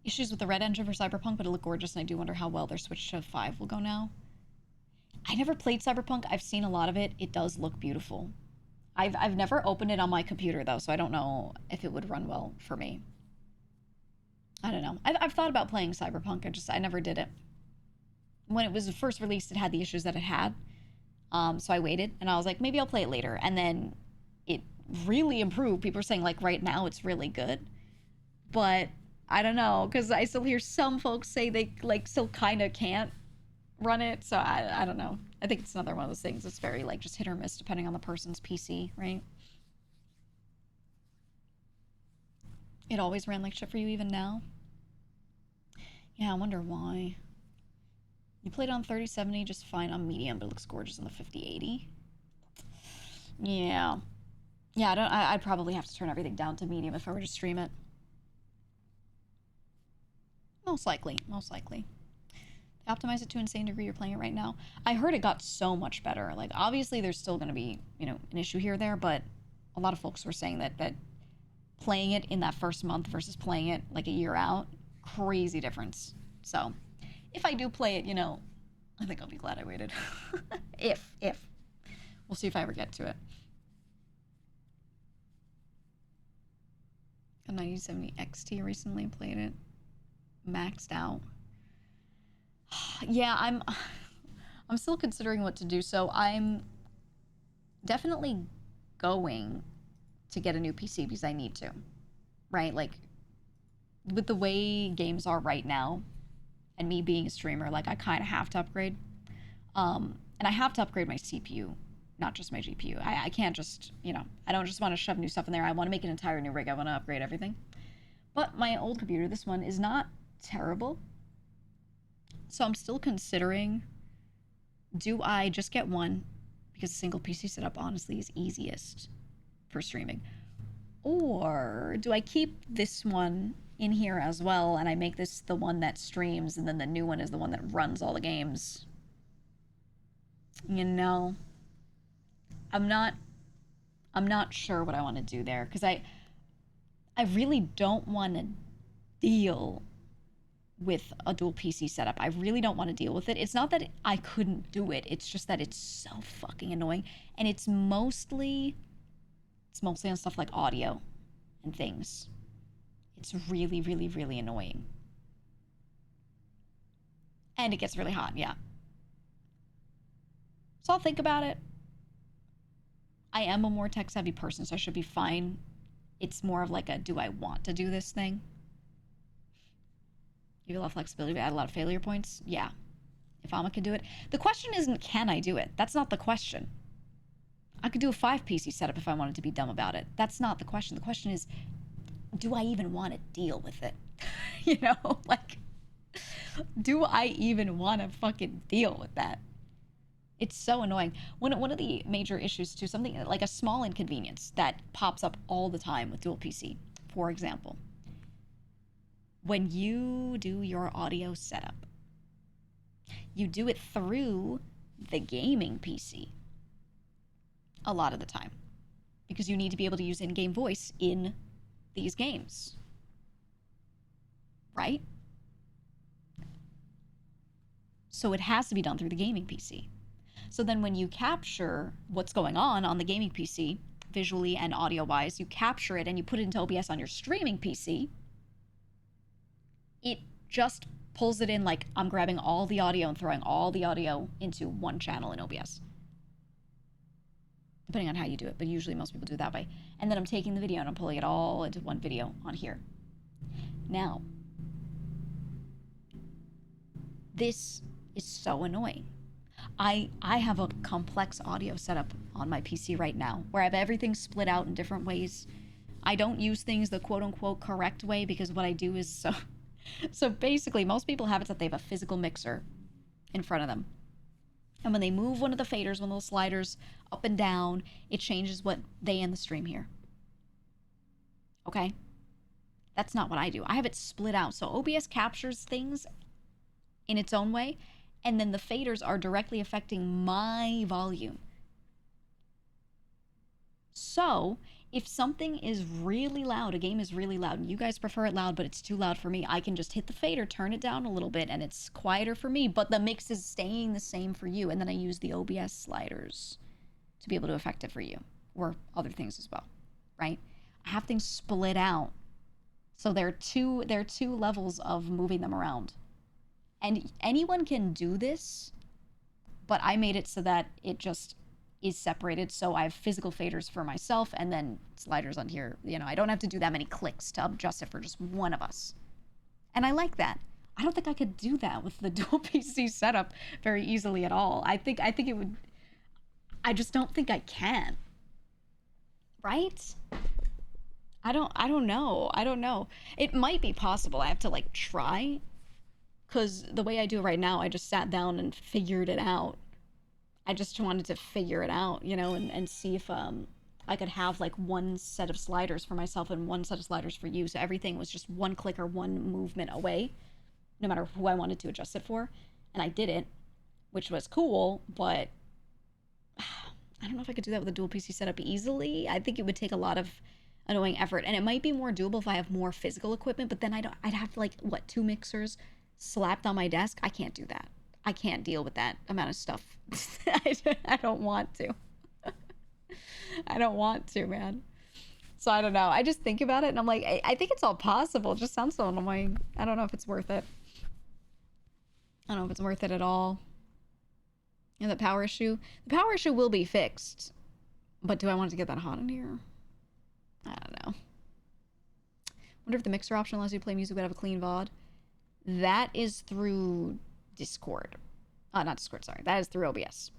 issues with the red engine for Cyberpunk, but it looked gorgeous, and I do wonder how well their switch to 5 will go now. I never played Cyberpunk. I've seen a lot of it. It does look beautiful. I've never opened it on my computer, though, so I don't know if it would run well for me. I don't know. I've thought about playing Cyberpunk. I never did it. When it was first released, it had the issues that it had. So I waited, and I was like, maybe I'll play it later. And then it really improved. People are saying, like, right now it's really good. But I don't know, because I still hear some folks say they, like, still kind of can't run it. So I don't know. I think it's another one of those things. It's very, like, just hit or miss depending on the person's PC, right? It always ran like shit for you even now? Yeah, I wonder why. You played on 3070 just fine on medium, but it looks gorgeous on the 5080. Yeah. Yeah, I'd probably have to turn everything down to medium if I were to stream it. Most likely. They optimize it to an insane degree. You're playing it right now. I heard it got so much better. Like, obviously there's still going to be, you know, an issue here or there, but a lot of folks were saying that playing it in that first month versus playing it like a year out, crazy difference. So if I do play it, I think I'll be glad I waited. if we'll see if I ever get to it. A 9070 XT recently, played it, maxed out. Yeah, I'm still considering what to do. So I'm definitely going to get a new PC because I need to, right? Like, with the way games are right now, and me being a streamer, like, I kind of have to upgrade. And I have to upgrade my CPU, not just my GPU. I can't just, I don't just want to shove new stuff in there. I want to make an entire new rig. I want to upgrade everything. But my old computer, this one, is not terrible. So I'm still considering, do I just get one? Because a single PC setup, honestly, is easiest for streaming. Or do I keep this one in here as well, and I make this the one that streams, and then the new one is the one that runs all the games? I'm not sure what I want to do there, because I really don't want to deal with a dual PC setup. I really don't want to deal with it. It's not that I couldn't do it, it's just that it's so fucking annoying, and it's mostly on stuff like audio and things. It's really, really, really annoying. And it gets really hot, yeah. So I'll think about it. I am a more tech-savvy person, so I should be fine. It's more of like a, do I want to do this thing? Give you a lot of flexibility, but add a lot of failure points? Yeah. If Amma can do it. The question isn't, can I do it? That's not the question. I could do a 5 PC setup if I wanted to be dumb about it. That's not the question. The question is, do I even want to deal with it? Like, do I even want to fucking deal with that? It's so annoying. One of the major issues too, something like a small inconvenience that pops up all the time with dual PC, for example, when you do your audio setup, you do it through the gaming PC a lot of the time, because you need to be able to use in-game voice in these games, right? So it has to be done through the gaming PC. So then when you capture what's going on the gaming PC, visually and audio-wise, you capture it and you put it into OBS on your streaming PC, it just pulls it in like I'm grabbing all the audio and throwing all the audio into one channel in OBS. Depending on how you do it, but usually most people do it that way. And then I'm taking the video and I'm pulling it all into one video on here. Now, this is so annoying. I have a complex audio setup on my PC right now where I have everything split out in different ways. I don't use things the quote-unquote correct way, because what I do is so basically most people have it that they have a physical mixer in front of them. And when they move one of the faders, one of those sliders up and down, it changes what they and the stream hear. Okay? That's not what I do. I have it split out. So OBS captures things in its own way, and then the faders are directly affecting my volume. So if something is really loud, a game is really loud, and you guys prefer it loud, but it's too loud for me, I can just hit the fader, turn it down a little bit, and it's quieter for me, but the mix is staying the same for you. And then I use the OBS sliders to be able to affect it for you, or other things as well, right? I have things split out. So there are two levels of moving them around. And anyone can do this, but I made it so that it just is separated. So I have physical faders for myself and then sliders on here. I don't have to do that many clicks to adjust it for just one of us. And I like that. I don't think I could do that with the dual PC setup very easily at all. I think it would, I just don't think I can. Right? I don't know. It might be possible. I have to try. Because the way I do it right now, I just sat down and figured it out. I just wanted to figure it out, and see if I could have one set of sliders for myself and one set of sliders for you. So everything was just one click or one movement away, no matter who I wanted to adjust it for. And I did it, which was cool, but I don't know if I could do that with a dual PC setup easily. I think it would take a lot of annoying effort, and it might be more doable if I have more physical equipment, but then I'd have like, what, 2 mixers slapped on my desk? I can't do that. I can't deal with that amount of stuff. I don't want to. I don't want to, man. So I don't know. I just think about it and I'm like, I think it's all possible. It just sounds so annoying. I don't know if it's worth it. I don't know if it's worth it at all. And the power issue. The power issue will be fixed. But do I want to get that hot in here? I don't know. Wonder if the mixer option allows you to play music but have a clean VOD. That is through Discord. Not Discord, sorry. That is through OBS.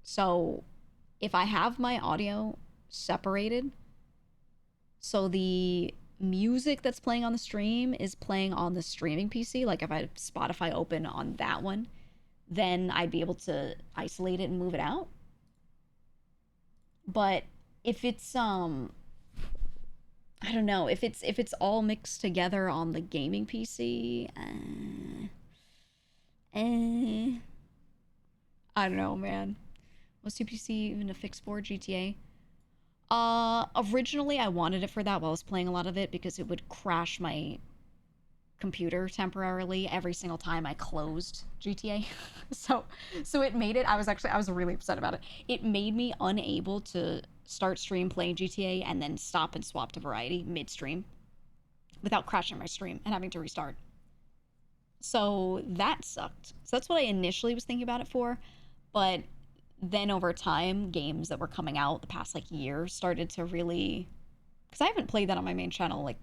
So if I have my audio separated, so the music that's playing on the stream is playing on the streaming PC, like if I have Spotify open on that one, then I'd be able to isolate it and move it out. But if it's I don't know, if it's all mixed together on the gaming PC, I don't know, man. Was CPC even a fixed for GTA? Originally I wanted it for that while I was playing a lot of it because it would crash my computer temporarily every single time I closed GTA. so it made it, I was really upset about it. It made me unable to start stream playing GTA and then stop and swap to Variety midstream without crashing my stream and having to restart. So that sucked. So that's what I initially was thinking about it for, but then over time, games that were coming out the past like year started to really, because I haven't played that on my main channel like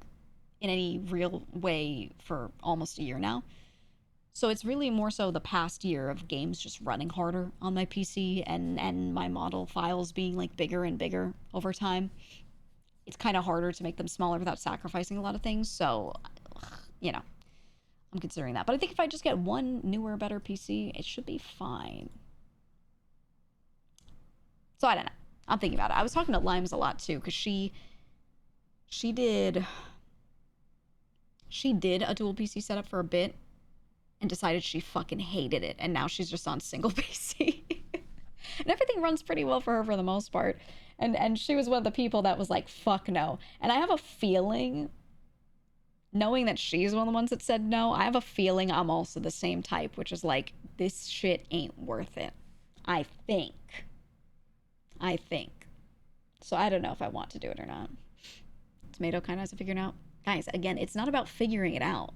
in any real way for almost a year now. So it's really more so the past year of games just running harder on my PC and my model files being like bigger and bigger over time. It's kind of harder to make them smaller without sacrificing a lot of things. So, you know, I'm considering that. But I think if I just get one newer, better PC, it should be fine. So I don't know. I'm thinking about it. I was talking to Limes a lot too, because she did a dual PC setup for a bit and decided she fucking hated it, and now she's just on single PC. And everything runs pretty well for her for the most part. And she was one of the people that was like, fuck no. And I have a feeling, knowing that she's one of the ones that said no, I have a feeling I'm also the same type, which is like, this shit ain't worth it. I think. So I don't know if I want to do it or not. Tomato kind of has to figure it out. Guys, again, it's not about figuring it out.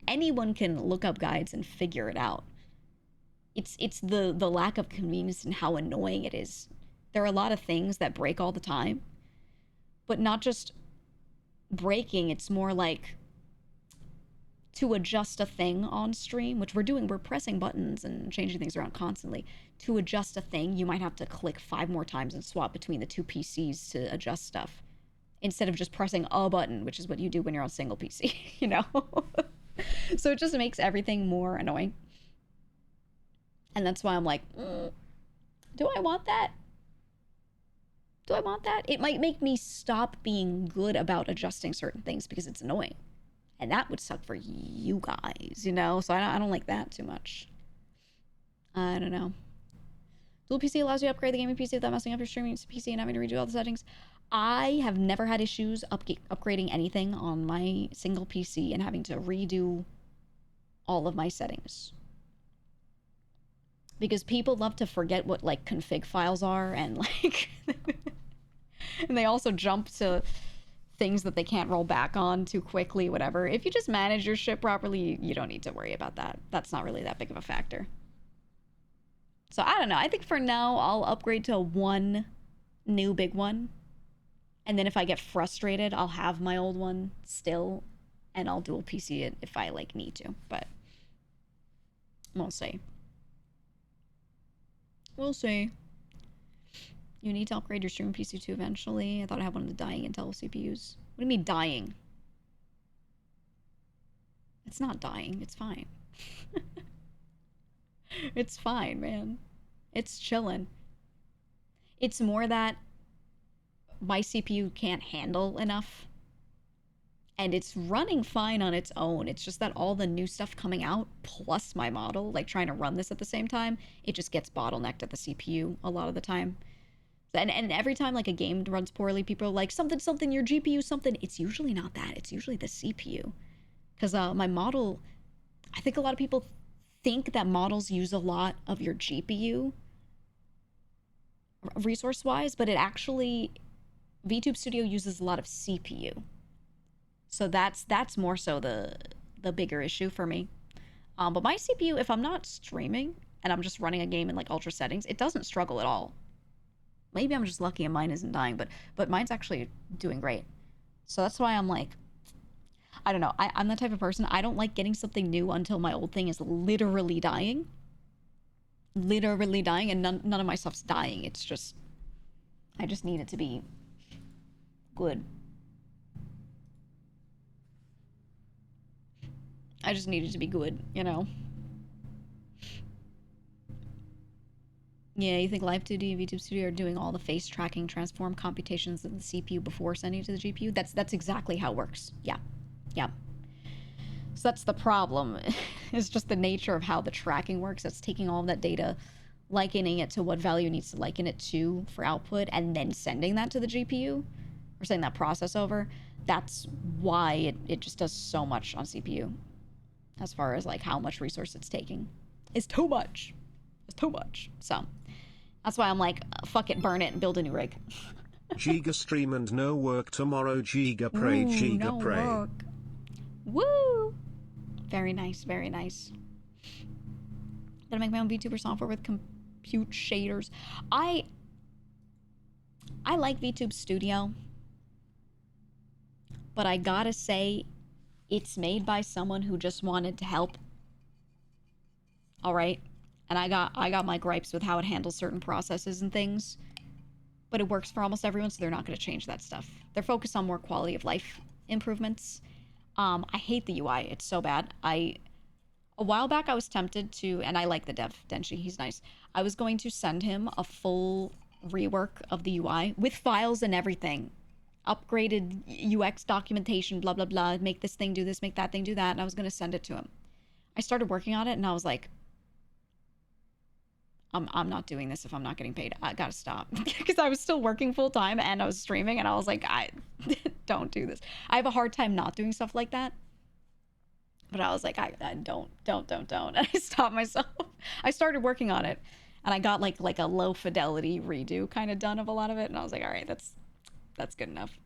Anyone can look up guides and figure it out. It's the lack of convenience and how annoying it is. There are a lot of things that break all the time, but not just breaking. It's more like to adjust a thing on stream, which we're doing. We're pressing buttons and changing things around constantly. To adjust a thing, you might have to click 5 more times and swap between the 2 PCs to adjust stuff, instead of just pressing a button, which is what you do when you're on single PC, you know? So it just makes everything more annoying. And that's why I'm like, do I want that? Do I want that? It might make me stop being good about adjusting certain things because it's annoying. And that would suck for you guys, you know? So I don't like that too much. I don't know. Dual PC allows you to upgrade the gaming PC without messing up your streaming PC and having to redo all the settings. I have never had issues upgrading anything on my single PC and having to redo all of my settings. Because people love to forget what like config files are, and like and they also jump to things that they can't roll back on too quickly, whatever. If you just manage your shit properly, you don't need to worry about that. That's not really that big of a factor. So I don't know. I think for now, I'll upgrade to one new big one. And then if I get frustrated, I'll have my old one still, and I'll dual PC it if I like need to. But we'll see. We'll see. You need to upgrade your streaming PC too eventually. I thought I had one of the dying Intel CPUs. What do you mean dying? It's not dying. It's fine. It's fine, man. It's chilling. It's more that my CPU can't handle enough. And it's running fine on its own. It's just that all the new stuff coming out, plus my model, like trying to run this at the same time, it just gets bottlenecked at the CPU a lot of the time. And every time like a game runs poorly, people are like, something, your GPU something. It's usually not that. It's usually the CPU. Because my model, I think a lot of people think that models use a lot of your GPU resource wise, but it actually, VTube Studio uses a lot of CPU. So that's more so the bigger issue for me. But my CPU, if I'm not streaming and I'm just running a game in like ultra settings, it doesn't struggle at all. Maybe I'm just lucky and mine isn't dying, but mine's actually doing great. So that's why I'm like, I don't know. I'm the type of person, I don't like getting something new until my old thing is literally dying. Literally dying, and none of my stuff's dying. It's just, I just need it to be good. I just need it to be good, you know? Yeah, you think Live2D and VTube Studio are doing all the face tracking transform computations in the CPU before sending it to the GPU? That's exactly how it works. Yeah. Yeah. So that's the problem. It's just the nature of how the tracking works. It's taking all of that data, likening it to what value it needs to liken it to for output, and then sending that to the GPU, or sending that process over. That's why it just does so much on CPU. As far as like how much resource it's taking. It's too much. It's too much. So that's why I'm like, fuck it, burn it and build a new rig. GEEGA stream and no work tomorrow. GEEGA pray. GEEGA no pray. Work. Woo! Very nice, very nice. Gonna make my own VTuber software with compute shaders. I like VTube Studio, but I gotta say, it's made by someone who just wanted to help. All right, and I got my gripes with how it handles certain processes and things, but it works for almost everyone, so they're not going to change that stuff. They're focused on more quality of life improvements. I hate the UI. It's so bad. A while back I was tempted to, and I like the dev, Denshi, he's nice. I was going to send him a full rework of the UI with files and everything. Upgraded UX documentation, blah, blah, blah. Make this thing do this, make that thing do that. And I was going to send it to him. I started working on it and I was like, I'm not doing this if I'm not getting paid. I gotta stop. Because I was still working full time and I was streaming and I was like, I don't do this. I have a hard time not doing stuff like that. But I was like, I don't. And I stopped myself. I started working on it and I got like a low fidelity redo kind of done of a lot of it. And I was like, all right, that's good enough.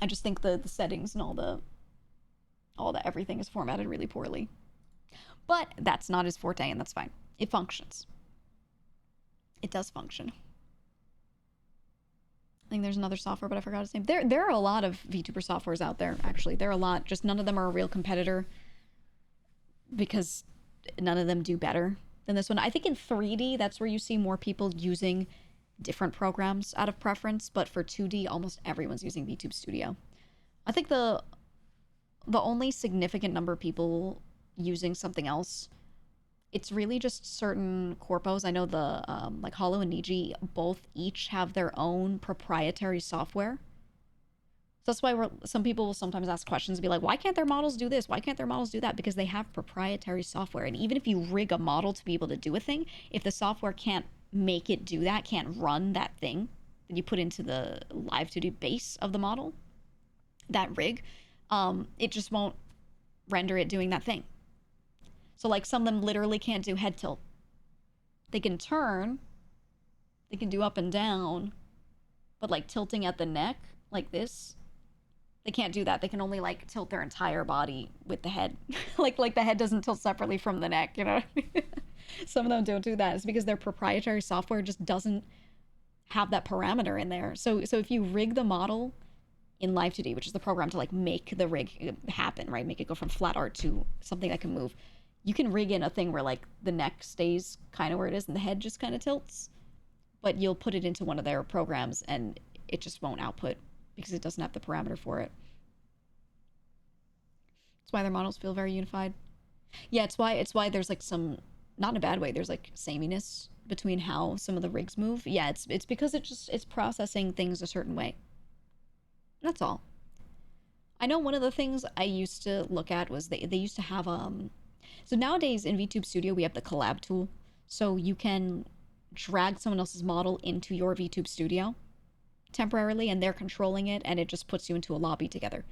I just think the settings and all the everything is formatted really poorly. But that's not his forte and that's fine. It functions. It does function. I think there's another software, but I forgot its name. There are a lot of VTuber softwares out there, actually. There are a lot. Just none of them are a real competitor because none of them do better than this one. I think in 3D, that's where you see more people using different programs out of preference, but for 2D, almost everyone's using VTube Studio. I think the only significant number of people using something else, it's really just certain corpos. I know the like Hollow and Niji both each have their own proprietary software. So that's why some people will sometimes ask questions and be like, why can't their models do this? Why can't their models do that? Because they have proprietary software. And even if you rig a model to be able to do a thing, if the software can't make it do that, can't run that thing that you put into the Live2D base of the model, that rig, it just won't render it doing that thing. So like some of them literally can't do head tilt. They can turn, they can do up and down, but like tilting at the neck like this, they can't do that. They can only like tilt their entire body with the head. like the head doesn't tilt separately from the neck, you know? Some of them don't do that. It's because their proprietary software just doesn't have that parameter in there. So if you rig the model in Live2D, which is the program to like make the rig happen, right? Make it go from flat art to something that can move. You can rig in a thing where like the neck stays kind of where it is and the head just kind of tilts, but you'll put it into one of their programs and it just won't output because it doesn't have the parameter for it. That's why their models feel very unified. Yeah, it's why there's like some, not in a bad way, there's like sameness between how some of the rigs move. Yeah, it's because it's processing things a certain way. That's all. I know one of the things I used to look at was they used to have so nowadays in VTube Studio we have the collab tool, so you can drag someone else's model into your VTube studio temporarily, and they're controlling it, and it just puts you into a lobby together.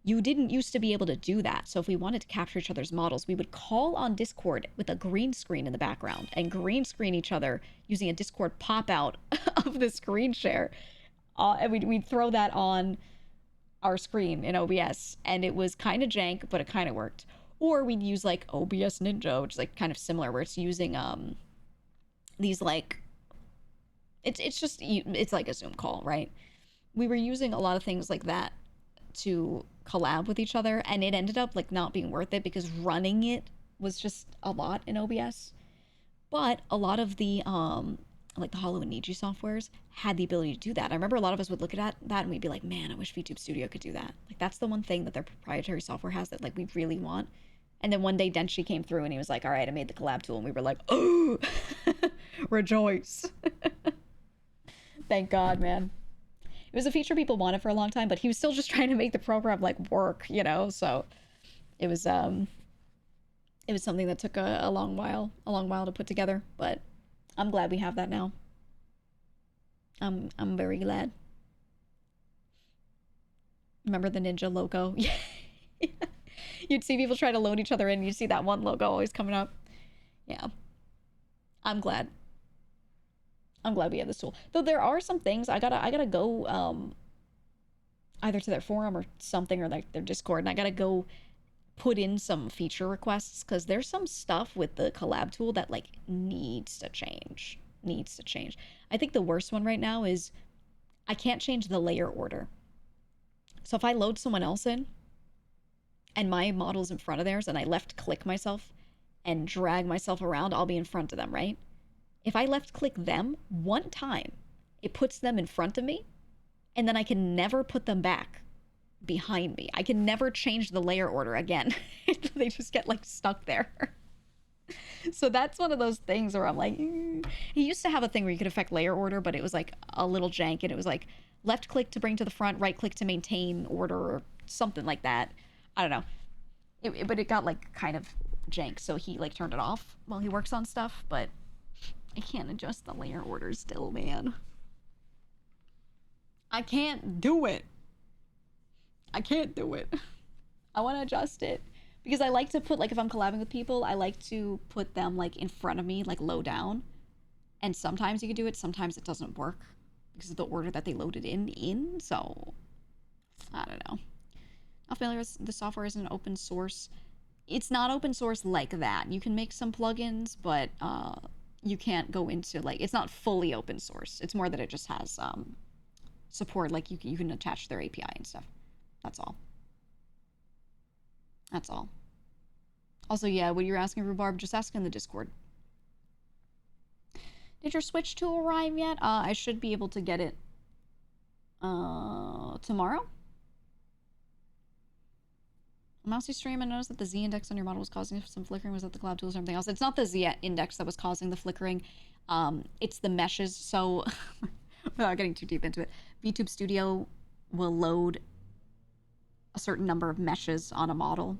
You didn't used to be able to do that. So if we wanted to capture each other's models, we would call on Discord with a green screen in the background and green screen each other using a Discord pop out of the screen share. And we'd throw that on our screen in OBS, and it was kind of jank, but it kind of worked. Or we'd use like OBS Ninja, which is like kind of similar, where it's using these like it's like a Zoom call, right? We were using a lot of things like that to collab with each other, and it ended up like not being worth it because running it was just a lot in OBS. But a lot of the like the Hollow and Niji softwares had the ability to do that. I remember a lot of us would look at that and we'd be like, man, I wish VTube Studio could do that. Like that's the one thing that their proprietary software has that like we really want. And then one day Denshi came through and he was like, all right, I made the collab tool, and we were like, oh, rejoice. Thank God, man. It was a feature people wanted for a long time, but he was still just trying to make the program like work, you know? So it was something that took a long while to put together, but I'm glad we have that now. I'm very glad. Remember the ninja logo? Yeah. You'd see people try to load each other in, you'd see that one logo always coming up. Yeah. I'm glad we have this tool. Though there are some things I gotta go either to their forum or something, or like their Discord, and I gotta go put in some feature requests because there's some stuff with the collab tool that like needs to change. I think the worst one right now is I can't change the layer order. So if I load someone else in and my model's in front of theirs and I left click myself and drag myself around, I'll be in front of them, right? If I left click them one time, it puts them in front of me, and then I can never put them back behind me. I can never change the layer order again. They just get like stuck there. So that's one of those things where I'm like, He used to have a thing where you could affect layer order, but it was like a little jank, and it was like left click to bring to the front, right click to maintain order, or something like that. I don't know. But it got like kind of jank, so he like turned it off while he works on stuff, but I can't adjust the layer order still, man. I can't do it. I want to adjust it because I like to put, like, if I'm collabing with people, I like to put them like in front of me, like low down. And sometimes you can do it, sometimes it doesn't work because of the order that they loaded in. So I don't know. How familiar with the software isn't an open source. It's not open source like that. You can make some plugins, but you can't go into like, it's not fully open source. It's more that it just has support, like you can attach their API and stuff. That's all. Also, yeah, what you're asking, Rhubarb, just ask in the Discord. Did your Switch 2 arrive yet? I should be able to get it tomorrow. Mousy stream, I noticed that the Z index on your model was causing some flickering. Was that the collab tool or something else? It's not the Z index that was causing the flickering. It's the meshes. So, without getting too deep into it, VTube Studio will load a certain number of meshes on a model.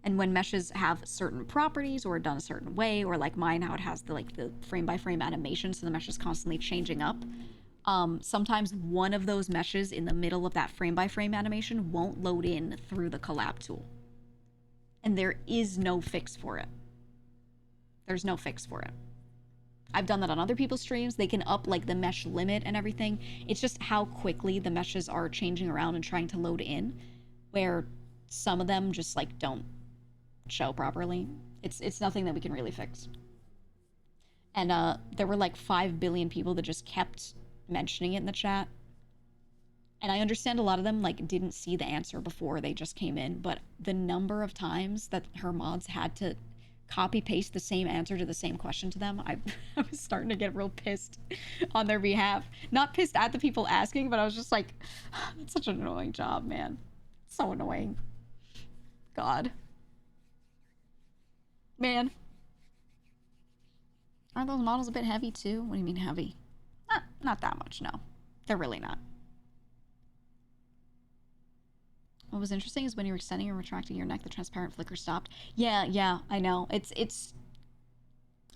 And when meshes have certain properties or are done a certain way, or like mine, how it has the frame by frame animation, so the mesh is constantly changing up. Sometimes one of those meshes in the middle of that frame by frame animation won't load in through the collab tool. And there is no fix for it. There's no fix for it. I've done that on other people's streams. They can up like the mesh limit and everything. It's just how quickly the meshes are changing around and trying to load in, where some of them just like don't show properly. It's nothing that we can really fix. And there were like 5 billion people that just kept mentioning it in the chat. And I understand a lot of them like didn't see the answer before they just came in, but the number of times that her mods had to copy paste the same answer to the same question to them, I was starting to get real pissed on their behalf. Not pissed at the people asking, but I was just like, that's such an annoying job, man. So annoying. God. Man. Aren't those models a bit heavy too? What do you mean heavy? Not that much, no. They're really not. What was interesting is when you were extending and retracting your neck, the transparent flicker stopped. Yeah, I know. It's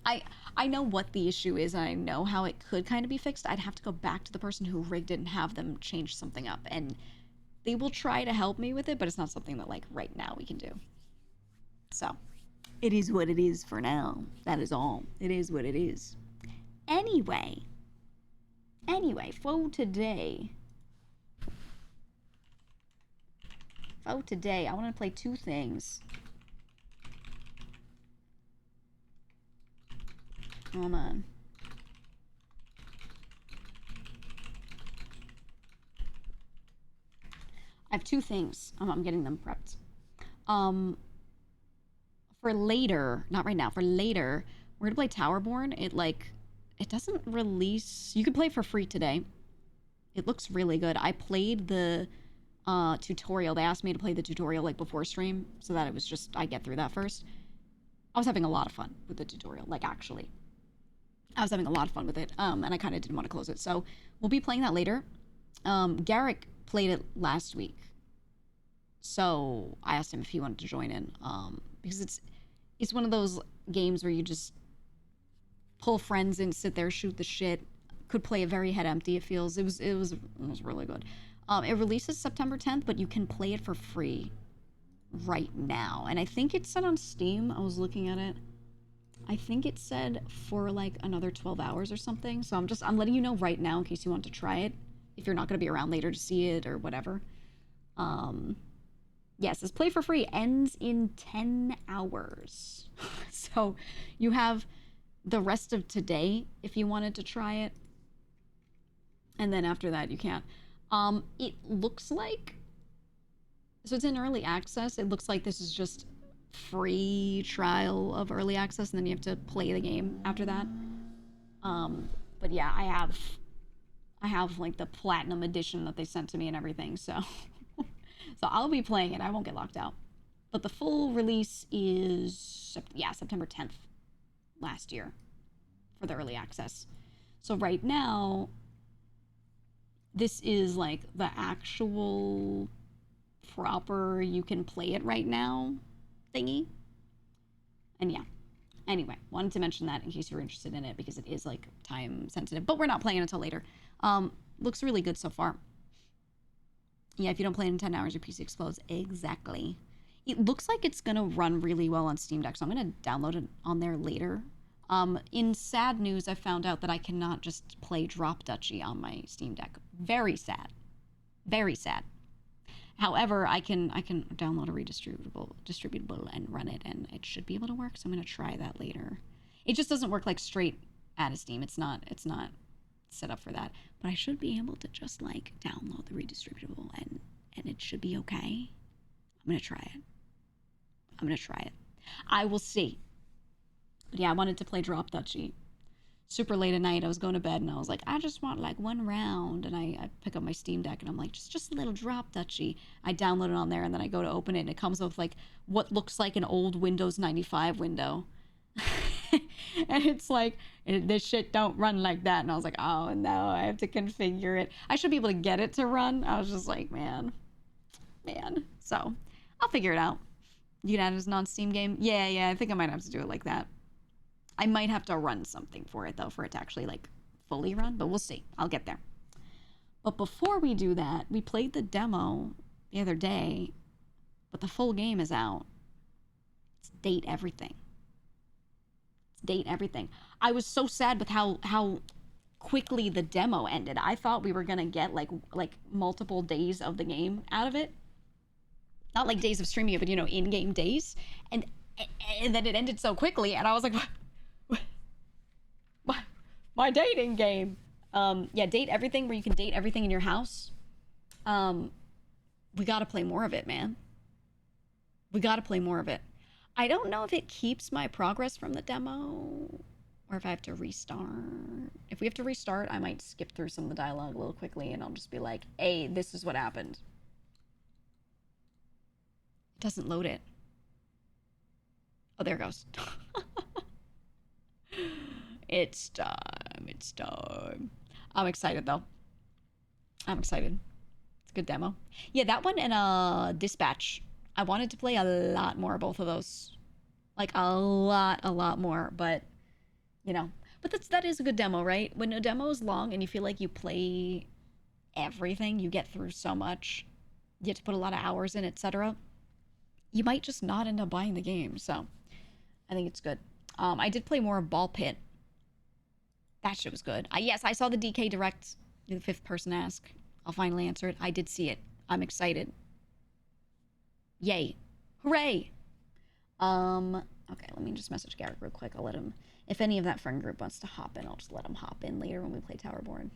I know what the issue is, and I know how it could kind of be fixed. I'd have to go back to the person who rigged it and have them change something up, and they will try to help me with it, but it's not something that, like, right now we can do. So, it is what it is for now. That is all. It is what it is. Anyway, for today, I want to play two things. Hold on. I have two things. I'm getting them prepped. For later, not right now, for later, we're gonna play Towerborn. It doesn't release. You can play it for free today. It looks really good. I played the tutorial. They asked me to play the tutorial like before stream, so that it was just I get through that first. I was having a lot of fun with the tutorial, like actually. I was having a lot of fun with it, and I kind of didn't want to close it. So we'll be playing that later. Garrick played it last week, so I asked him if he wanted to join in, because it's one of those games where you just pull friends in, sit there, shoot the shit. Could play it very head empty. It feels it was really good. It releases September 10th, but you can play it for free right now, and I think it's set on Steam. I was looking at it. I think it said for like another 12 hours or something. So I'm letting you know right now in case you want to try it. If you're not going to be around later to see it or whatever. Yes, this play for free ends in 10 hours. So you have the rest of today if you wanted to try it. And then after that you can't. It looks like, so it's in early access. It looks like this is just free trial of early access, and then you have to play the game after that. But yeah, I have like the platinum edition that they sent to me and everything, so so I'll be playing it. I won't get locked out. But the full release is September 10th last year for the early access. So right now this is like the actual proper you can play it right now thingy. And yeah, anyway, wanted to mention that in case you were interested in it, because it is like time sensitive, but we're not playing until later. Looks really good so far. Yeah, if you don't play it in 10 hours, your PC explodes. Exactly. It looks like it's gonna run really well on Steam Deck, so I'm gonna download it on there later. In sad news, I found out that I cannot just play Drop Duchy on my Steam Deck. Very sad. Very sad. However, I can download a distributable and run it, and it should be able to work. So I'm gonna try that later. It just doesn't work like straight out of Steam. It's not set up for that. But I should be able to just like download the redistributable, and it should be okay. I'm gonna try it. I will see. But yeah, I wanted to play Drop Duchy. Super late at night, I was going to bed and I was like, I just want like one round, and I pick up my Steam Deck and I'm like, just a little Drop Duchy. I download it on there, and then I go to open it and it comes with like what looks like an old Windows 95 window. And it's like, this shit don't run like that. And I was like, oh no, I have to configure it. I should be able to get it to run. I was just like, man. So I'll figure it out. You can add it as a non-Steam game. Yeah, I think I might have to do it like that. I might have to run something for it, though, for it to actually, like, fully run. But we'll see. I'll get there. But before we do that, we played the demo the other day, but the full game is out. It's date everything. I was so sad with how quickly the demo ended. I thought we were going to get, like multiple days of the game out of it. Not like days of streaming it, but, in-game days. And then it ended so quickly, and I was like, my dating game. Yeah, date everything, where you can date everything in your house. We gotta play more of it, man. We gotta play more of it. I don't know if it keeps my progress from the demo, or if I have to restart. If we have to restart, I might skip through some of the dialogue a little quickly, and I'll just be like, hey, this is what happened. It doesn't load it. Oh, there it goes. It's time. I'm excited, though. It's a good demo. Yeah, that one and Dispatch. I wanted to play a lot more of both of those. Like, a lot more. But you know. But that is a good demo, right? When a demo is long and you feel like you play everything, you get through so much, you have to put a lot of hours in, etc. You might just not end up buying the game. So I think it's good. I did play more of Ball Pit. That shit was good. Yes, I saw the DK Direct. The fifth person ask. I'll finally answer it. I did see it. I'm excited. Yay. Hooray. Okay, let me just message Garrett real quick. I'll let him, if any of that friend group wants to hop in, I'll just let him hop in later when we play Towerborn.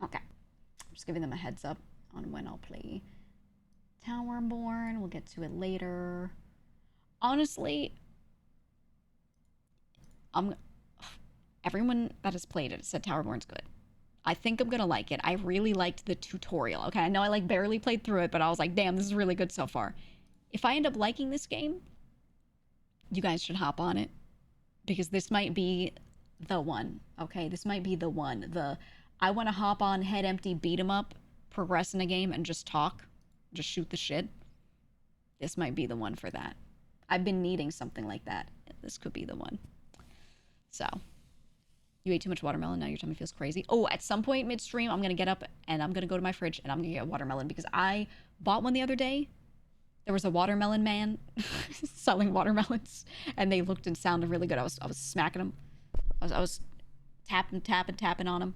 Okay. I'm just giving them a heads up on when I'll play Towerborn. We'll get to it later. Honestly, everyone that has played it said Towerborn's good. I think I'm gonna like it. I really liked the tutorial. Okay, I know I like barely played through it, but I was like, damn, this is really good so far. If I end up liking this game, you guys should hop on it, because this might be the one. Okay, this might be the one. I want to hop on head empty, beat 'em up, progress in a game, and just talk, just shoot the shit. This might be the one for that. I've been needing something like that. This could be the one. So, you ate too much watermelon, now your tummy feels crazy. Oh, at some point midstream, I'm going to get up and I'm going to go to my fridge and I'm going to get a watermelon, because I bought one the other day. There was a watermelon man selling watermelons, and they looked and sounded really good. I was smacking them. I was tapping on them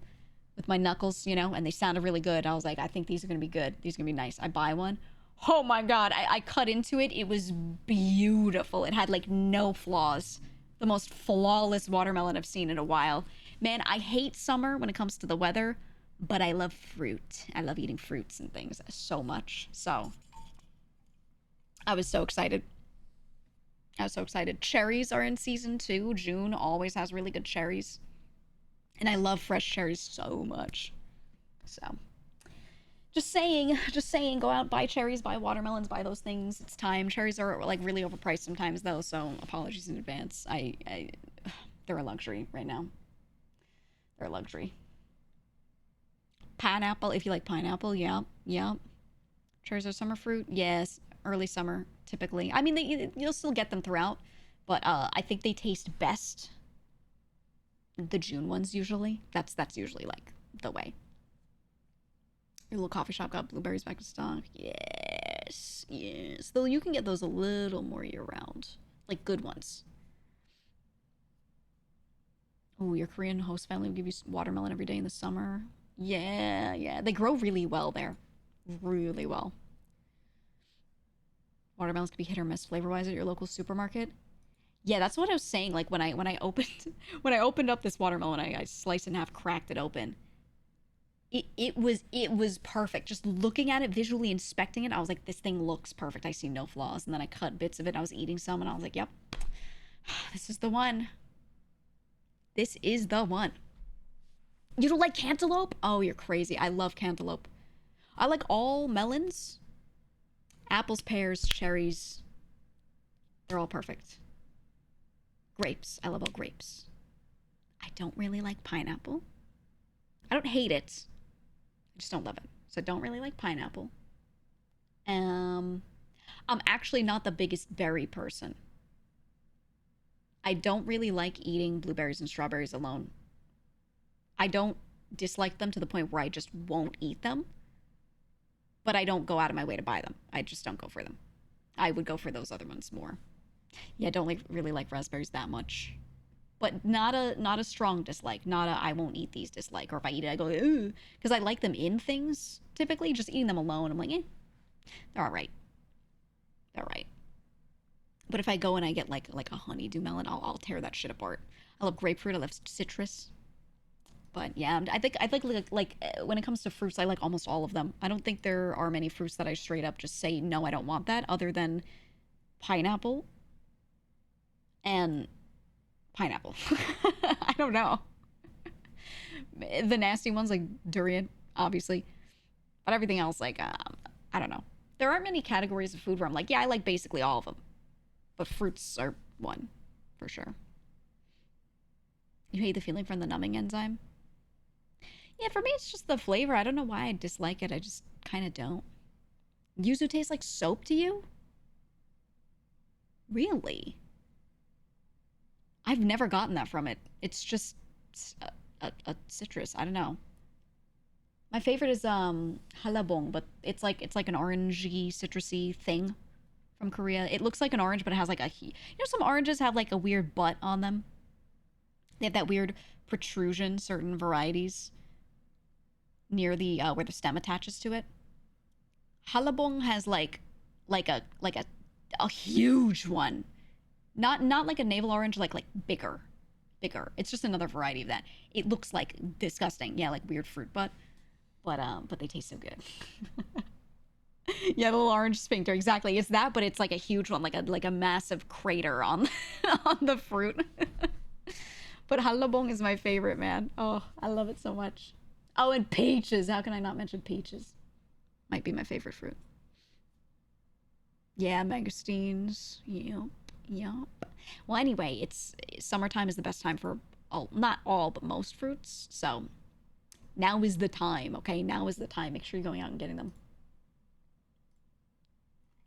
with my knuckles, you know, and they sounded really good. I was like, I think these are going to be good. These are going to be nice. I buy one. Oh my God. I cut into it. It was beautiful. It had like no flaws. The most flawless watermelon I've seen in a while. Man, I hate summer when it comes to the weather, but I love fruit. I love eating fruits and things so much. So I was so excited. I was so excited. Cherries are in season 2. June always has really good cherries. And I love fresh cherries so much. So just saying, go out, buy cherries, buy watermelons, buy those things. It's time. Cherries are like really overpriced sometimes though, so apologies in advance. They're a luxury right now. They're a luxury. Pineapple, if you like pineapple, yeah. Cherries are summer fruit, yes. Early summer, typically. I mean, you'll still get them throughout, but I think they taste best the June ones usually. That's usually like the way. Your little coffee shop got blueberries back in stock. Yes. Though you can get those a little more year round, like good ones. Oh, your Korean host family will give you watermelon every day in the summer. Yeah. They grow really well there. Really well. Watermelons can be hit or miss flavor-wise at your local supermarket. Yeah, that's what I was saying. Like when I opened up this watermelon, I sliced it in half, cracked it open. It was perfect. Just looking at it, visually inspecting it, I was like, this thing looks perfect. I see no flaws. And then I cut bits of it. I was eating some, and I was like, yep, this is the one. This is the one. You don't like cantaloupe? Oh, you're crazy. I love cantaloupe. I like all melons. Apples, pears, cherries. They're all perfect. Grapes. I love all grapes. I don't really like pineapple. I don't hate it. I just don't love it. So I don't really like pineapple. I'm actually not the biggest berry person. I don't really like eating blueberries and strawberries alone. I don't dislike them to the point where I just won't eat them. But I don't go out of my way to buy them. I just don't go for them. I would go for those other ones more. Yeah, I don't really like raspberries that much. But not a strong dislike. Not a I won't eat these dislike. Or if I eat it, I go, ooh. Because I like them in things, typically. Just eating them alone, I'm like, they're all right. They're all right. But if I go and I get like a honeydew melon, I'll tear that shit apart. I love grapefruit. I love citrus. But yeah, I think like when it comes to fruits, I like almost all of them. I don't think there are many fruits that I straight up just say no, I don't want that, other than pineapple and pineapple. I don't know. The nasty ones like durian, obviously, but everything else, like I don't know. There aren't many categories of food where I'm like, yeah, I like basically all of them, but fruits are one for sure. You hate the feeling from the numbing enzyme? Yeah, for me, it's just the flavor. I don't know why I dislike it. I just kind of don't. Yuzu tastes like soap to you? Really? I've never gotten that from it. It's just a citrus. I don't know. My favorite is halabong, but it's like an orangey, citrusy thing from Korea. It looks like an orange, but it has like some oranges have like a weird butt on them. They have that weird protrusion, certain varieties, near the where the stem attaches to it. Halabong has like a huge one. Not like a navel orange, like bigger. It's just another variety of that. It looks like disgusting. Yeah, like weird fruit butt. But they taste so good. Yeah, the little orange sphincter, exactly. It's that, but it's like a huge one, like a massive crater on on the fruit. But halabong is my favorite, man. Oh, I love it so much. Oh, and peaches. How can I not mention peaches? Might be my favorite fruit. Yeah, mangosteens. Yep. Well, anyway, it's summertime is the best time for not all, but most fruits. So now is the time, okay? Now is the time. Make sure you're going out and getting them.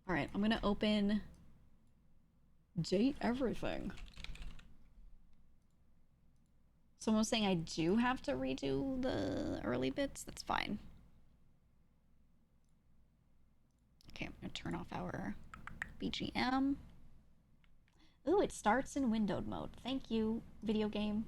All right, I'm gonna open date everything. Someone was saying I do have to redo the early bits. That's fine. Okay, I'm gonna turn off our BGM. Ooh, it starts in windowed mode. Thank you, video game.